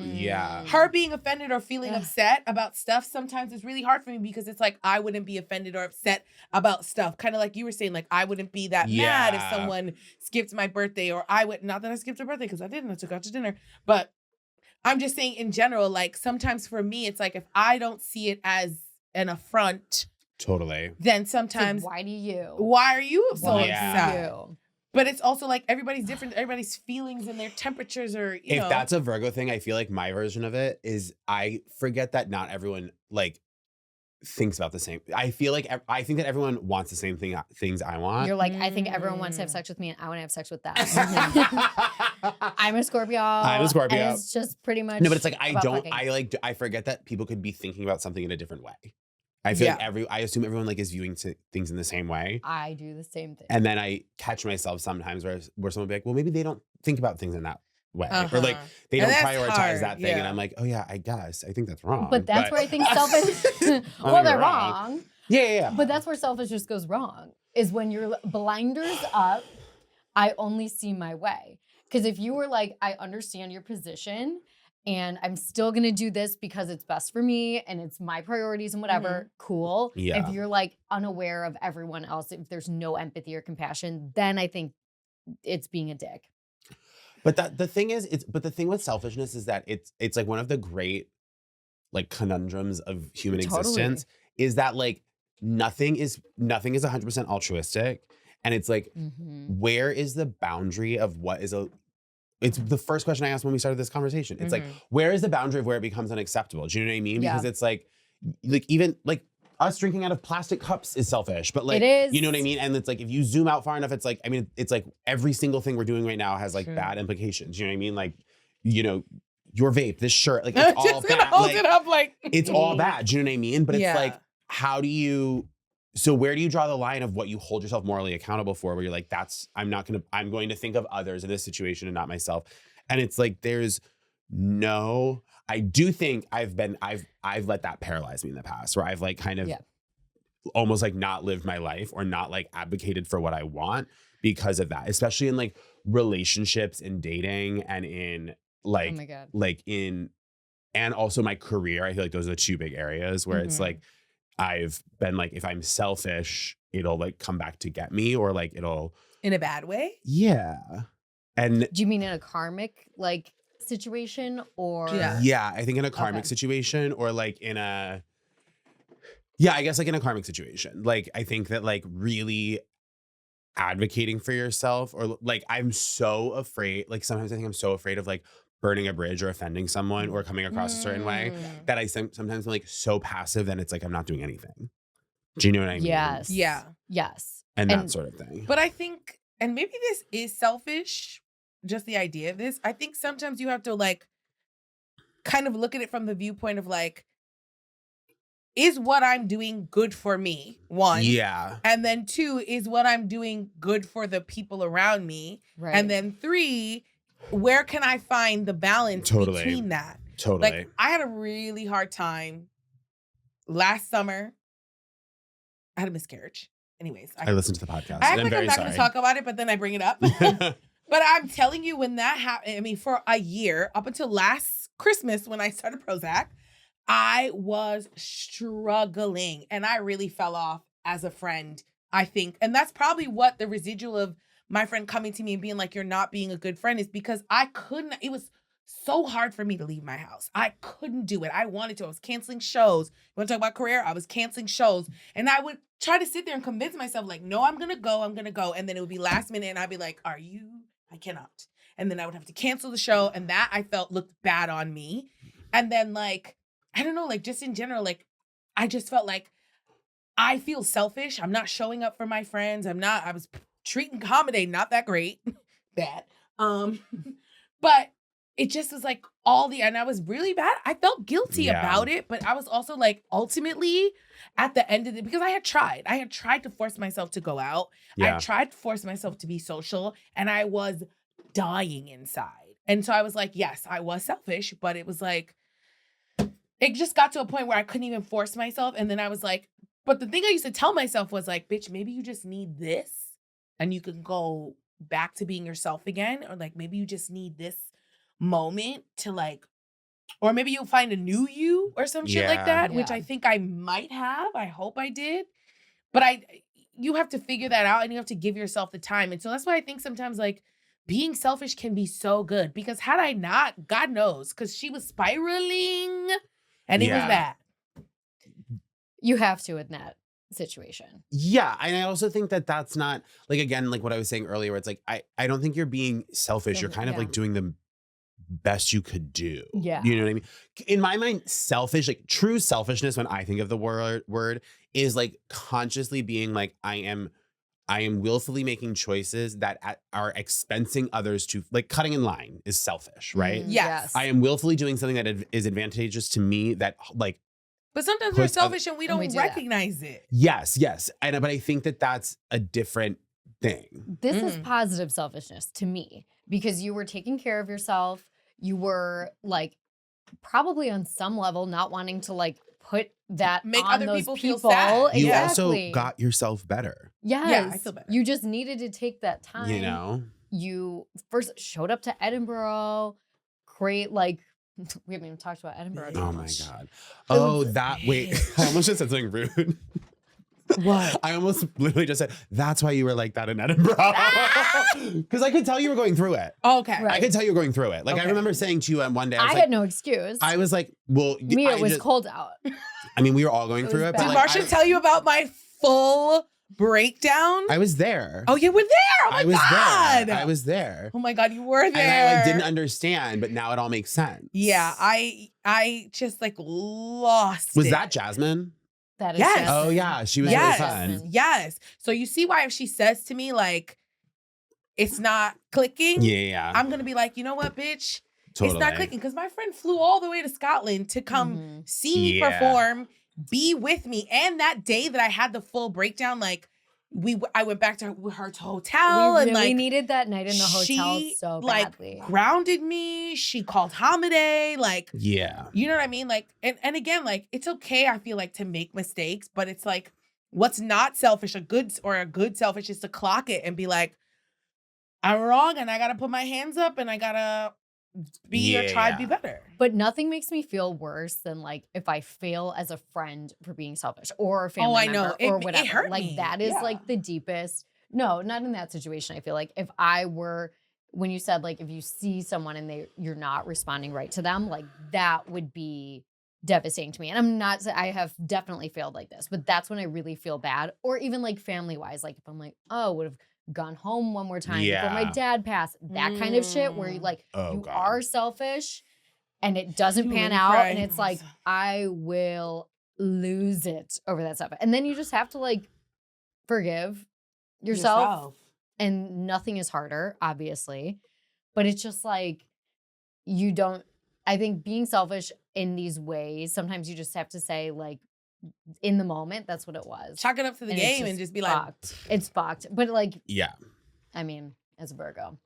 her being offended or feeling upset about stuff sometimes is really hard for me, because it's like, I wouldn't be offended or upset about stuff. Kind of like you were saying, like I wouldn't be that mad if someone skipped my birthday, or I would, not that I skipped her birthday because I didn't, I took her out to dinner. But I'm just saying in general, like sometimes for me, it's like if I don't see it as an affront, totally, then sometimes, like, why are you so upset? But it's also like everybody's different. Everybody's feelings and their temperatures are, you know. If that's a Virgo thing, I feel like my version of it is I forget that not everyone like thinks about the same. I feel like I think that everyone wants the same things I want. You're like, I think everyone wants to have sex with me, and I want to have sex with them. I'm a Scorpio. And it's just pretty much. No, but it's like I forget that people could be thinking about something in a different way. I feel like I assume everyone like is viewing things in the same way. I do the same thing. And then I catch myself sometimes where someone will be like, well, maybe they don't think about things in that way. Or like they don't prioritize that thing. And I'm like, oh yeah, I guess. I think that's wrong. But that's where I think selfish, well, they're wrong. Yeah. But that's where selfishness goes wrong, is when you're blinders up, I only see my way. Because if you were like, I understand your position, and I'm still going to do this because it's best for me and it's my priorities and whatever, cool. Yeah. If you're like unaware of everyone else, if there's no empathy or compassion, then I think it's being a dick. But the thing with selfishness is that it's like one of the great like conundrums of human existence is that like nothing is 100% altruistic. And it's like, where is the boundary of what is it's the first question I asked when we started this conversation. It's like, where is the boundary of where it becomes unacceptable? Do you know what I mean? Because it's like even like us drinking out of plastic cups is selfish, but like, it is. You know what I mean? And it's like, if you zoom out far enough, it's like, I mean, it's like every single thing we're doing right now has like bad implications. You know what I mean? Like, you know, your vape, this shirt, like it's all bad. Hold it up, like it's all bad. Do you know what I mean? But it's like, how do you so where do you draw the line of what you hold yourself morally accountable for, where you're like, I'm going to think of others in this situation and not myself. And it's like, I do think I've let that paralyze me in the past, where I've like kind of almost like not lived my life or not like advocated for what I want because of that, especially in like relationships and dating and in like, oh my God. and also my career. I feel like those are the two big areas where it's like, I've been like, if I'm selfish, it'll like come back to get me, or like it'll. In a bad way? Yeah. And do you mean in a karmic like situation or? Yeah, I think in a karmic situation, or like I guess like in a karmic situation. Like, I think that like really advocating for yourself, or like, I'm so afraid, like sometimes I think I'm so afraid of like burning a bridge or offending someone or coming across a certain way that I sometimes I'm like so passive, then it's like I'm not doing anything. Do you know what I mean? Yes. Yeah. Yes. And that sort of thing. But I think, and maybe this is selfish, just the idea of this, I think sometimes you have to like kind of look at it from the viewpoint of like, is what I'm doing good for me? One. Yeah. And then two, is what I'm doing good for the people around me? Right. And then three, where can I find the balance between that? Totally. Like, I had a really hard time last summer. I had a miscarriage. Anyways. I listened to the podcast. I act I'm like very I'm not sorry. going to talk about it, but then I bring it up. But I'm telling you, when that happened, I mean, for a year, up until last Christmas when I started Prozac, I was struggling and I really fell off as a friend, I think. And that's probably what the residual of my friend coming to me and being like, you're not being a good friend, is because it was so hard for me to leave my house. I couldn't do it. I wanted to. I was canceling shows. You want to talk about career? I was canceling shows. And I would try to sit there and convince myself like, no, I'm going to go. And then it would be last minute and I'd be like, I cannot. And then I would have to cancel the show. And that I felt looked bad on me. And then like, I don't know, like just in general, like I just felt like I feel selfish. I'm not showing up for my friends. I was treating comedy not that great. Bad. But it just was like and I was really bad. I felt guilty about it, but I was also like, ultimately at the end of it, because I had tried to force myself to go out. Yeah. I tried to force myself to be social, and I was dying inside. And so I was like, yes, I was selfish, but it was like, it just got to a point where I couldn't even force myself. And then I was like, but the thing I used to tell myself was like, bitch, maybe you just need this and you can go back to being yourself again. Or like, maybe you just need this moment to like, or maybe you'll find a new you or some shit like that, which I think I might have. I hope I did. But you have to figure that out and you have to give yourself the time. And so that's why I think sometimes like being selfish can be so good, because had I not, God knows, because she was spiraling and it was bad. You have to in that situation. Yeah. And I also think that that's not like, again, like what I was saying earlier, where it's like, I don't think you're being selfish. You're kind of like doing the best you could do. Yeah. You know what I mean? In my mind, selfish, like true selfishness, when I think of the word is like consciously being like, I am willfully making choices that are expensing others to, like, cutting in line is selfish, right? Yes. I am willfully doing something that is advantageous to me, that like. But sometimes we're selfish and we don't recognize it. Yes. But I think that that's a different thing. This is positive selfishness to me, because you were taking care of yourself. You were like probably on some level not wanting to like put that make on other those people people. feel sad. You Exactly. also got yourself better. Yes. Yeah, I feel better. You just needed to take that time. You know? You first showed up to Edinburgh, we haven't even talked about Edinburgh. Oh my God. Oh, wait, I almost just said something rude. What? I almost literally just said, that's why you were like that in Edinburgh. Because I could tell you were going through it. Okay. Right. I could tell you were going through it. Like, I remember saying to you one day, I had no excuse. I was like, well. It was cold out. I mean, we were all going through it. bad. But Did like, Marsha tell you about my full breakdown? I was there. Oh, you were there. Oh my God. I was there. Oh my God, you were there. And I like didn't understand, but now it all makes sense. Yeah, I just like lost Was it. that Jasmine? That is Yes. Jasmine. Oh yeah, she was Yes. really fun. Yes. So you see why if she says to me like, it's not clicking, Yeah. I'm going to be like, you know what, bitch? Totally. It's not clicking. Because my friend flew all the way to Scotland to come see me Yeah. perform be with me. And that day that I had the full breakdown, like I went back to her hotel We and really like needed that night in the hotel she so like badly. grounded me. She called Holiday, like Yeah. you know what I mean? Like, and again, like it's okay, I feel like, to make mistakes, but it's like what's not selfish, a good selfish is to clock it and be like, I'm wrong and I gotta put my hands up and I gotta be or try to be better. But nothing makes me feel worse than like if I fail as a friend for being selfish or a family I know. member or It whatever. hurt Like me. that is Yeah. like the deepest. No, not in that situation. I feel like if I were, when you said like if you see someone and you're not responding right to them, like that would be devastating to me. And I'm not, I have definitely failed like this, but that's when I really feel bad. Or even like family wise, like if I'm like, oh, would have gone home one more time before my Yeah. dad passed, that kind of shit where you like, Oh, you God. are selfish and it doesn't You pan really out cry. and it's like, I will lose it over that stuff. And then you just have to like forgive yourself. And nothing is harder, obviously. But it's just like, I think being selfish in these ways, sometimes you just have to say, like, in the moment, that's what it was. Chalk it up to the And it's game and just be like, fucked. It's fucked. But like, Yeah. I mean, as a Virgo,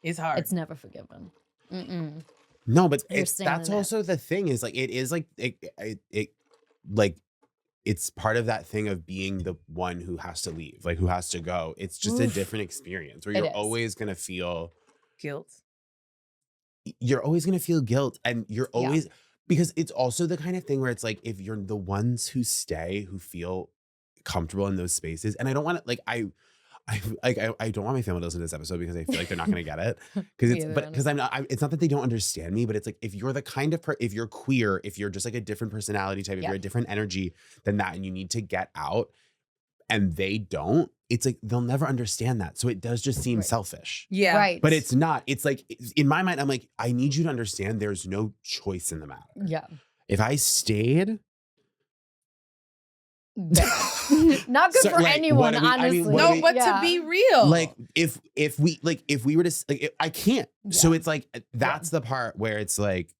it's hard. it's never forgiven. Mm-mm. No, but You're that's standing in it. also the thing is like, it is like, it like, it's part of that thing of being the one who has to leave, like who has to go. It's just a Oof. different experience where It you're is. always going to feel guilt. You're always going to feel guilt, and you're Yeah. always, because it's also the kind of thing where it's like, if you're the ones who stay, who feel comfortable in those spaces, and I don't want to, like, I don't want my family to listen to this episode because I feel like they're not going to get it. Because it's not that they don't understand me, but it's like, if you're the kind of, if you're queer, if you're just like a different personality type, if Yeah. you're a different energy than that, and you need to get out and they don't, it's like, they'll never understand that. So it does just seem Right. selfish. Yeah. Right. But it's not. It's like, in my mind, I'm like, I need you to understand there's no choice in the matter. Yeah. If I stayed, Not good So, for like, anyone, what do we- I honestly. mean, what No, do we- but Yeah. to be real. like, if we were to, like, I can't. So Yeah. it's like, that's the part where it's like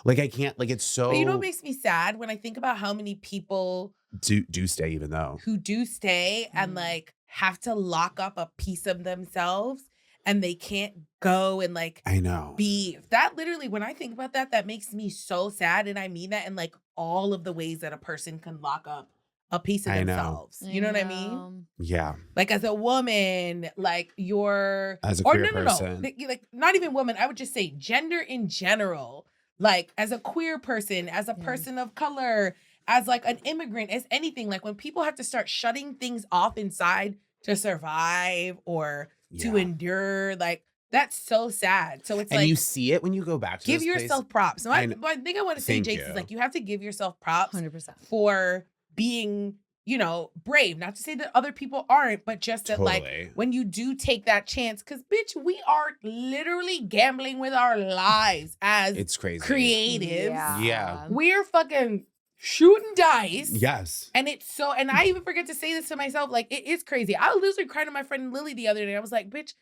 I can't, like, it's so. But you know what makes me sad? When I think about how many people do stay, even though. who do stay and like have to lock up a piece of themselves and they can't go and like I know. be that. Literally, when I think about that, that makes me so sad. And I mean that in like all of the ways that a person can lock up a piece of I know. themselves. You know what I mean? Yeah. Like as a woman, like you're As a or queer no, person. like not even woman. I would just say gender in general. Like as a queer person, as a Yeah. person of color, as like an immigrant, as anything. Like when people have to start shutting things off inside to survive or to Yeah. endure, like that's so sad. So it's And like you see it when you go back to give those yourself places. props. So I I think I want to say, Thank Jakes, you. is like you have to give yourself props 100%. for being, you know, brave. Not to say that other people aren't, but just that like Totally. when you do take that chance, because bitch, we are literally gambling with our lives as It's crazy. creatives. Yeah. We're fucking shooting dice. Yes. And it's so, and I even forget to say this to myself, like it is crazy. I literally cried to my friend Lily the other day. I was like, bitch,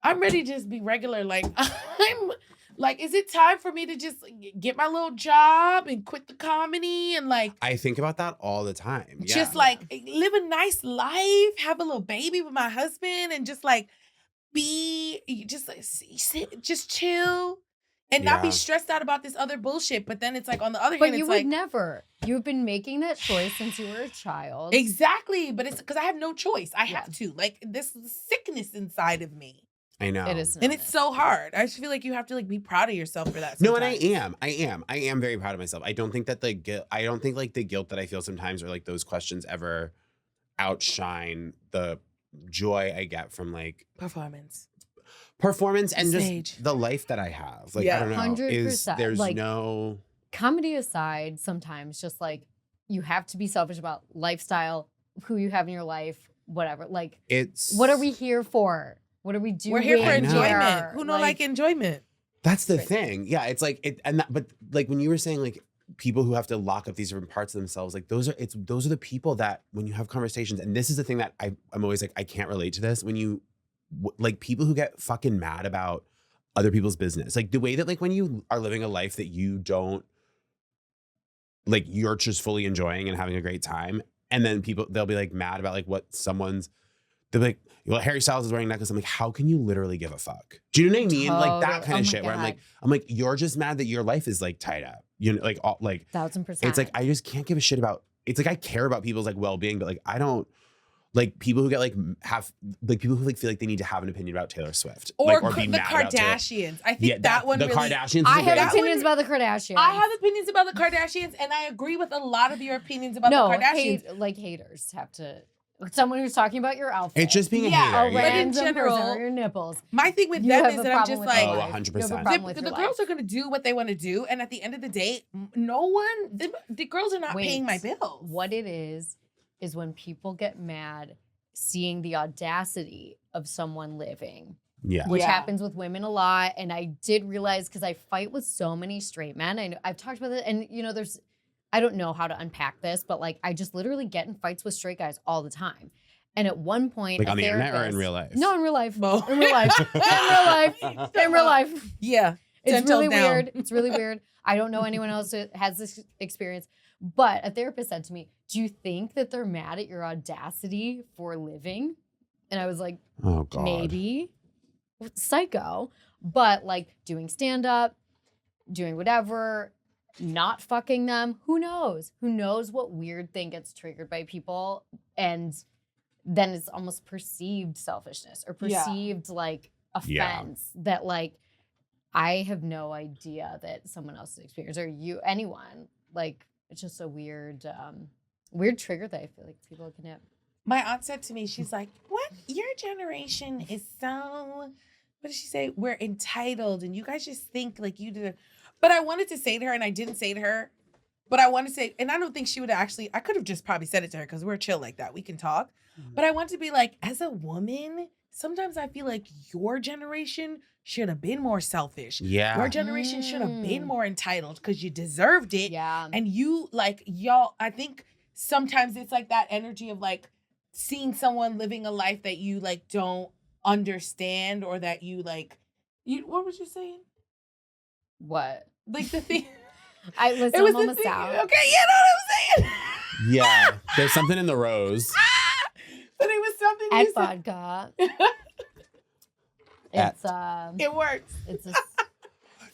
I'm ready to just be regular. Like I'm like, is it time for me to just get my little job and quit the comedy and like I think about that all the time. Yeah. just like live a nice life, have a little baby with my husband, and just like be just like sit, just chill and not be Yeah. stressed out about this other bullshit. But then it's like on the other But hand, you it's would like never. You've been making that choice since you were a child. exactly, but it's because I have no choice. I Yeah. have to like this sickness inside of me, I know. It is. and it's so hard. I just feel like you have to like be proud of yourself for that. No, and I sometimes. am very proud of myself. I don't think that the guilt, I don't think like the guilt that I feel sometimes or like those questions ever outshine the joy I get from like Performance. and Stage. just the life that I have. Like, Yeah. I don't know. 100%. There's Like- no. Comedy aside, sometimes just like you have to be selfish about lifestyle, who you have in your life, whatever. Like, It's. what are we here for? What are we doing? We're here for I know. enjoyment. Who don't like enjoyment? That's the Right. thing. Yeah, it's like it, and that, but like when you were saying like people who have to lock up these different parts of themselves, like those are the people that when you have conversations, and this is the thing that I'm always like, I can't relate to this when you like people who get fucking mad about other people's business, like the way that like when you are living a life that you don't like you're just fully enjoying and having a great time. And then they'll be like mad about like what they'll be like, well, Harry Styles is wearing a necklace. I'm like, how can you literally give a fuck? Do you know what I mean? Like that Totally. kind Oh of my shit where God. I'm like, you're just mad that your life is like tied up. You know, like all like 1000%. it's like, I just can't give a shit about, it's like, I care about people's like well-being, but like, I don't like people who get like people who like feel like they need to have an opinion about Taylor Swift. Or like, be the mad about Taylor. Kardashians. I think that one the really. Kardashians. I is a have great- opinions about the Kardashians. I have opinions about the Kardashians, and I agree with a lot of your opinions about the Kardashians. Haters have to. Someone who's talking about your outfit. It's just being a Yeah, hater. a Yeah. random But in general, person or your nipples. My thing with You them have is a that I'm problem just with like, your Oh, life. 100%. You have a the, problem with the your girls life. are gonna do what they want to do, and at the end of the day, the girls are not paying my bills. What it is when people get mad seeing the audacity of someone living. Yeah. Which Yeah. happens with women a lot. And I did realize, because I fight with so many straight men. I know I've talked about it, and I don't know how to unpack this, but like I just literally get in fights with straight guys all the time. And at one point, Like a on the internet or in therapist- real life? No, in real life. Well. In real life. In real life. Yeah, It's 10 really toes down. weird. It's really weird. I don't know anyone else who has this experience. But a therapist said to me, do you think that they're mad at your audacity for living? And I was like, Oh God. maybe. Psycho. But like doing stand-up, doing whatever, not fucking them. Who knows? Who knows what weird thing gets triggered by people? And then it's almost perceived selfishness or perceived like offense that like I have no idea that someone else's experience or anyone. Like it's just a weird trigger that I feel like people can have. My aunt said to me, she's like, "What? Your generation is so." What did she say? We're entitled, and you guys just think like you did. But I wanted to say to her, and I didn't say to her. But I want to say, and I don't think she would actually. I could have just probably said it to her because we're chill like that. We can talk. But I want to be like, as a woman, sometimes I feel like your generation should have been more selfish. Yeah. Your generation should have been more entitled because you deserved it. Yeah. And you like y'all. I think sometimes it's like that energy of like seeing someone living a life that you like don't understand or that you like. What was you saying? What? Like the thing. I listen, It was I'm the almost thing. out. Okay, you know what I'm saying? Yeah. There's something in the rose. But it was something At you said. vodka. At- It's It works. it's a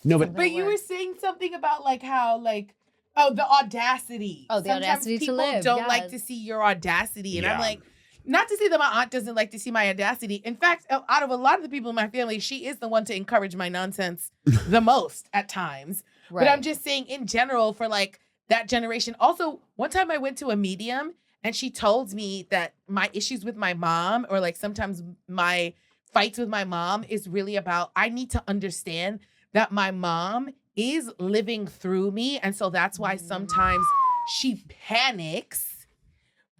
No, but something But you were works. saying something about like how like the audacity. Oh, the Sometimes audacity to people live, don't like yes. to see your audacity, and I'm Yeah. like, not to say that my aunt doesn't like to see my audacity. In fact, out of a lot of the people in my family, she is the one to encourage my nonsense the most at times. right. But I'm just saying in general for like that generation. Also, one time I went to a medium and she told me that my issues with my mom or like sometimes my fights with my mom is really about I need to understand that my mom is living through me. And so that's why sometimes she panics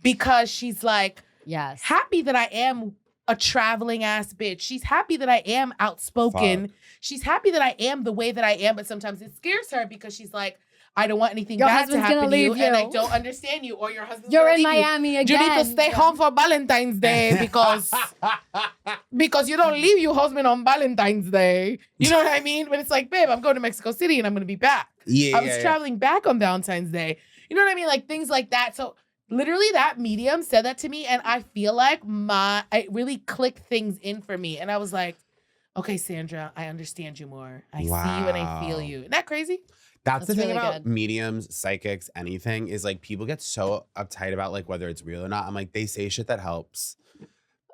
because she's like yes. happy that I am a traveling ass bitch. She's happy that I am outspoken. Fuck. She's happy that I am the way that I am, but sometimes it scares her because she's like, I don't want anything Your bad to husband's happen gonna to you, leave and I you. don't understand you, or your husband's You're gonna in leave you. Miami You again. need to stay home for Valentine's Day because you don't leave your husband on Valentine's Day. You know what I mean? But it's like, babe, I'm going to Mexico City and I'm going to be back. yeah. I was traveling back on Valentine's Day. You know what I mean? Like things like that. So literally that medium said that to me and I feel like it really clicked things in for me. And I was like, okay, Sandra, I understand you more. I see you and I feel Wow. you. Isn't that crazy? That's the That's thing really about good. mediums, psychics, anything is like people get so uptight about like whether it's real or not. I'm like, they say shit that helps.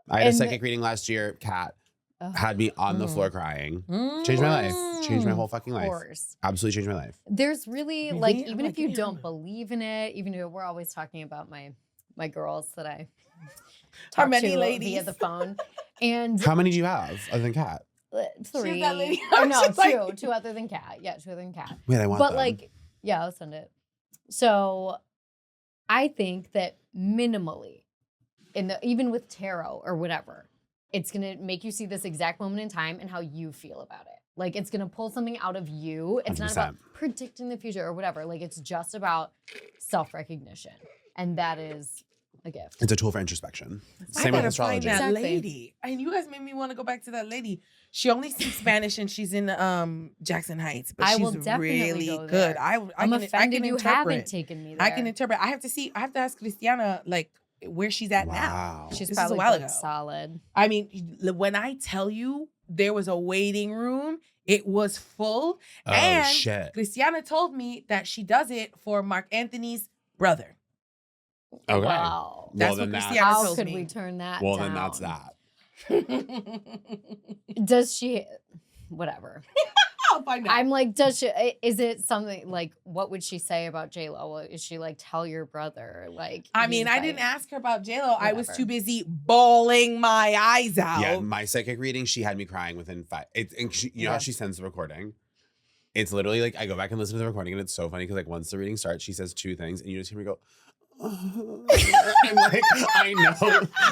I had a And- psychic reading last year. Kat Oh, had me on the floor crying. Changed my life. Changed my whole fucking of life. course. Absolutely changed my life. There's really, Really? like, I'm even like, if you give me a don't moment. believe in it, even though we're always talking about my girls that I How talk many to ladies? via the phone. And How many do you have other than Kat? three. that lady. Or I'm no, just two. like- Two other than Kat. Yeah, two other than Kat. Wait, I want But them. like, yeah, I'll send it. So I think that minimally, even with tarot or whatever, it's gonna make you see this exact moment in time and how you feel about it. Like it's gonna pull something out of you. It's not about 100%. predicting the future or whatever. Like it's just about self-recognition. And that is a gift. It's a tool for introspection. I Same with gotta astrology. find that Exactly. lady. And you guys made me want to go back to that lady. She only speaks Spanish and she's in Jackson Heights, but I she's will definitely really go good. there. I'm I'm can offended you interpret. haven't taken me there. I can interpret. I have to ask Christiana like where she's at now. Wow. She's This is a probably while booked ago. solid. I mean, when I tell you there was a waiting room, it was full. Oh, and shit. Christiana told me that she does it for Mark Anthony's brother. Okay. Wow. That's Well, then what that- Christiana How told could me. we turn that Well, down? then that's that. Does she? Whatever. I'll find out. I'm like, does she? Is it something like? What would she say about J-Lo? Is she like, tell your brother? Like, I mean, he's I didn't like- ask her about J-Lo. I was Whatever. too busy bawling my eyes out. Yeah, my psychic reading, she had me crying within 5. And she, you know how Yeah. she sends the recording? It's literally like I go back and listen to the recording, and it's so funny because like once the reading starts, she says 2 things, and you just hear me go. And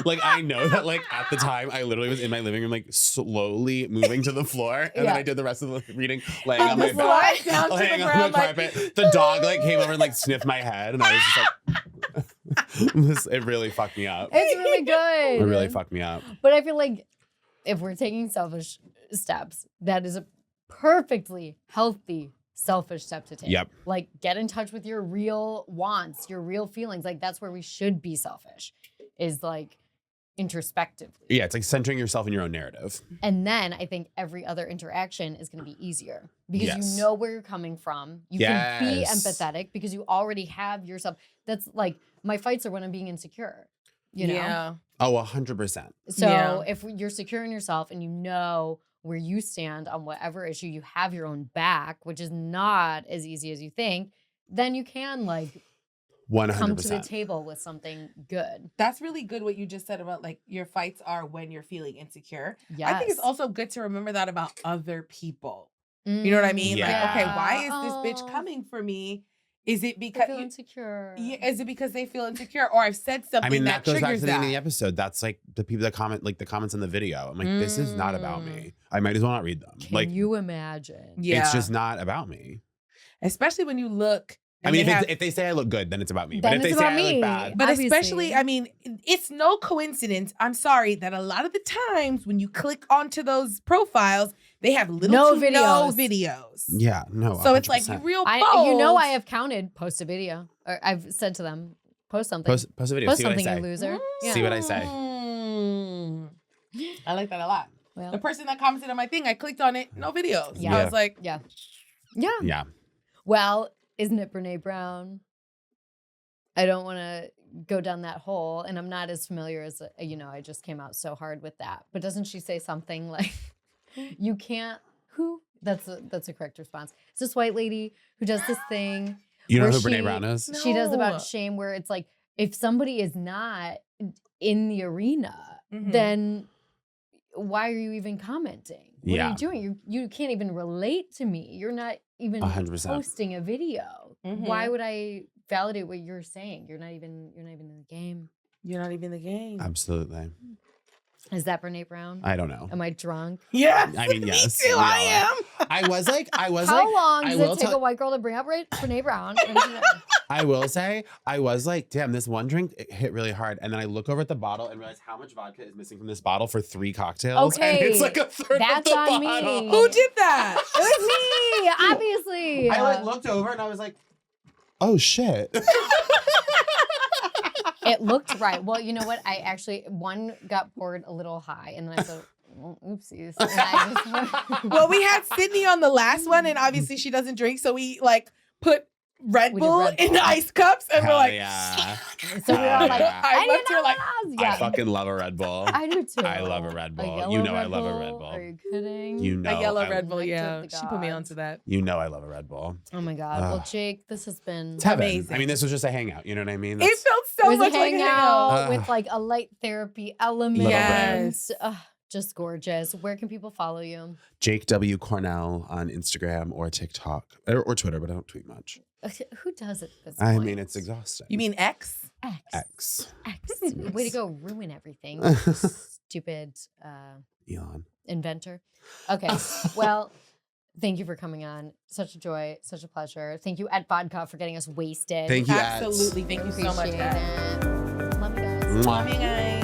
like I know that like at the time I literally was in my living room like slowly moving to the floor, and then Yeah. I did the rest of the reading laying On on the my floor, back, down to the laying on ground, the like- carpet. The dog like came over and like sniffed my head, and I was just like, it really fucked me up. It's really good. It really fucked me up. But I feel like if we're taking selfish steps, that is a perfectly healthy selfish step to take. Yep. Like get in touch with your real wants, your real feelings. Like that's where we should be selfish, is like introspectively. Yeah, it's like centering yourself in your own narrative. And then I think every other interaction is going to be easier because Yes. you know where you're coming from. You can be Yes. empathetic because you already have yourself. That's like my fights are when I'm being insecure, you know? Yeah. Oh, 100%. So Yeah. if you're secure in yourself and you know where you stand on whatever issue, you have your own back, which is not as easy as you think, then you can like 100%. come to the table with something good. That's really good what you just said about like your fights are when you're feeling insecure. Yes. I think it's also good to remember that about other people. You know what I mean? Yeah. Like, okay, why is this bitch Oh, coming for me? Is it I because feel insecure. is it because they feel insecure, or I've said something I mean, that that goes back triggers to the that? beginning of the episode. That's like the people that comment, like the comments in the video. I'm like, this is not about me. I might as well not read them. Can like, you imagine? Yeah, it's just not about me. especially when you look. I and mean, they if, have- if they say I look good, then it's about me. Then But if they it's say about I me. look bad, But Obviously. especially, I mean, it's no coincidence. I'm sorry that a lot of the times when you click onto those profiles, they have little No to no videos. videos. yeah, no. So it's like 100%. real. You know, bold. I have counted post a video, or I've said to them, post something, post a video. post See what I something, you say. loser. See what I say. I like that a lot. The Well, person that commented on my thing, I clicked on it, no videos. Yeah. I was like, yeah. Yeah. Well, isn't it Brene Brown? I don't want to go down that hole, and I'm not as familiar as I just came out so hard with that. But doesn't she say something like, "You can't"? Who? That's a correct response. It's this white lady who does this thing. You know where who Brene she- Brown is? No. She does about shame, where it's like if somebody is not in the arena, Mhm. then why are you even commenting? What are Yeah. you doing? You can't even relate to me. You're not even 100%. posting a video. Mhm. Why would I validate what you're saying? You're not even in the game. You're not even in the game. Absolutely. Is that Brene Brown? I don't know. Am I drunk? Yes. I mean, yes, Me too. we I are. am. I was like, How I long does will it take tell- a white girl to bring up Brene Brown? I will say, I was like, damn, this one drink it hit really hard. And then I look over at the bottle and realize how much vodka is missing from this bottle for 3 cocktails. And Okay, it's like a third that's of the on me. bottle. Who did that? It was me, obviously. I like looked over and I was like, oh shit. It looked right. Well, you know what? I actually, one got poured a little high, and then I said, well, oopsies. And I just, Well, we had Sydney on the last one, and obviously she doesn't drink, so we like put Red We did Bull Red in Bull. ice cups, and we're Hell like, yeah. so we were all like, Yeah. I I looked didn't her like, know. I Yeah, fucking love a Red Bull. I do too. I love a Red Bull. yellow You know I Red love a Bull? Red Bull. Are you kidding? You know a yellow I- Red Bull. Licked Yeah, up the she put me gods. onto that. You know I love a Red Bull. Oh my God. Well, Jake, this has been. It's heaven. Amazing. I mean, this was just a hangout. You know what I mean? It felt It so was much a like a hangout Ugh. with like a light therapy element. Little bit. Yes. Just gorgeous. Where can people follow you? Jake W. Cornell on Instagram or TikTok or Twitter, but I don't tweet much. Who does it? At this I point? mean, it's exhausting. You mean X? X. Way to go ruin everything. Stupid Elon. inventor. Okay. Well, thank you for coming on. Such a joy. Such a pleasure. Thank you, Ed Vodka, for getting us wasted. Thank you, Eds. Absolutely. Thank you so much. Appreciate Ed. it. Love you guys. Mwah. Love you guys.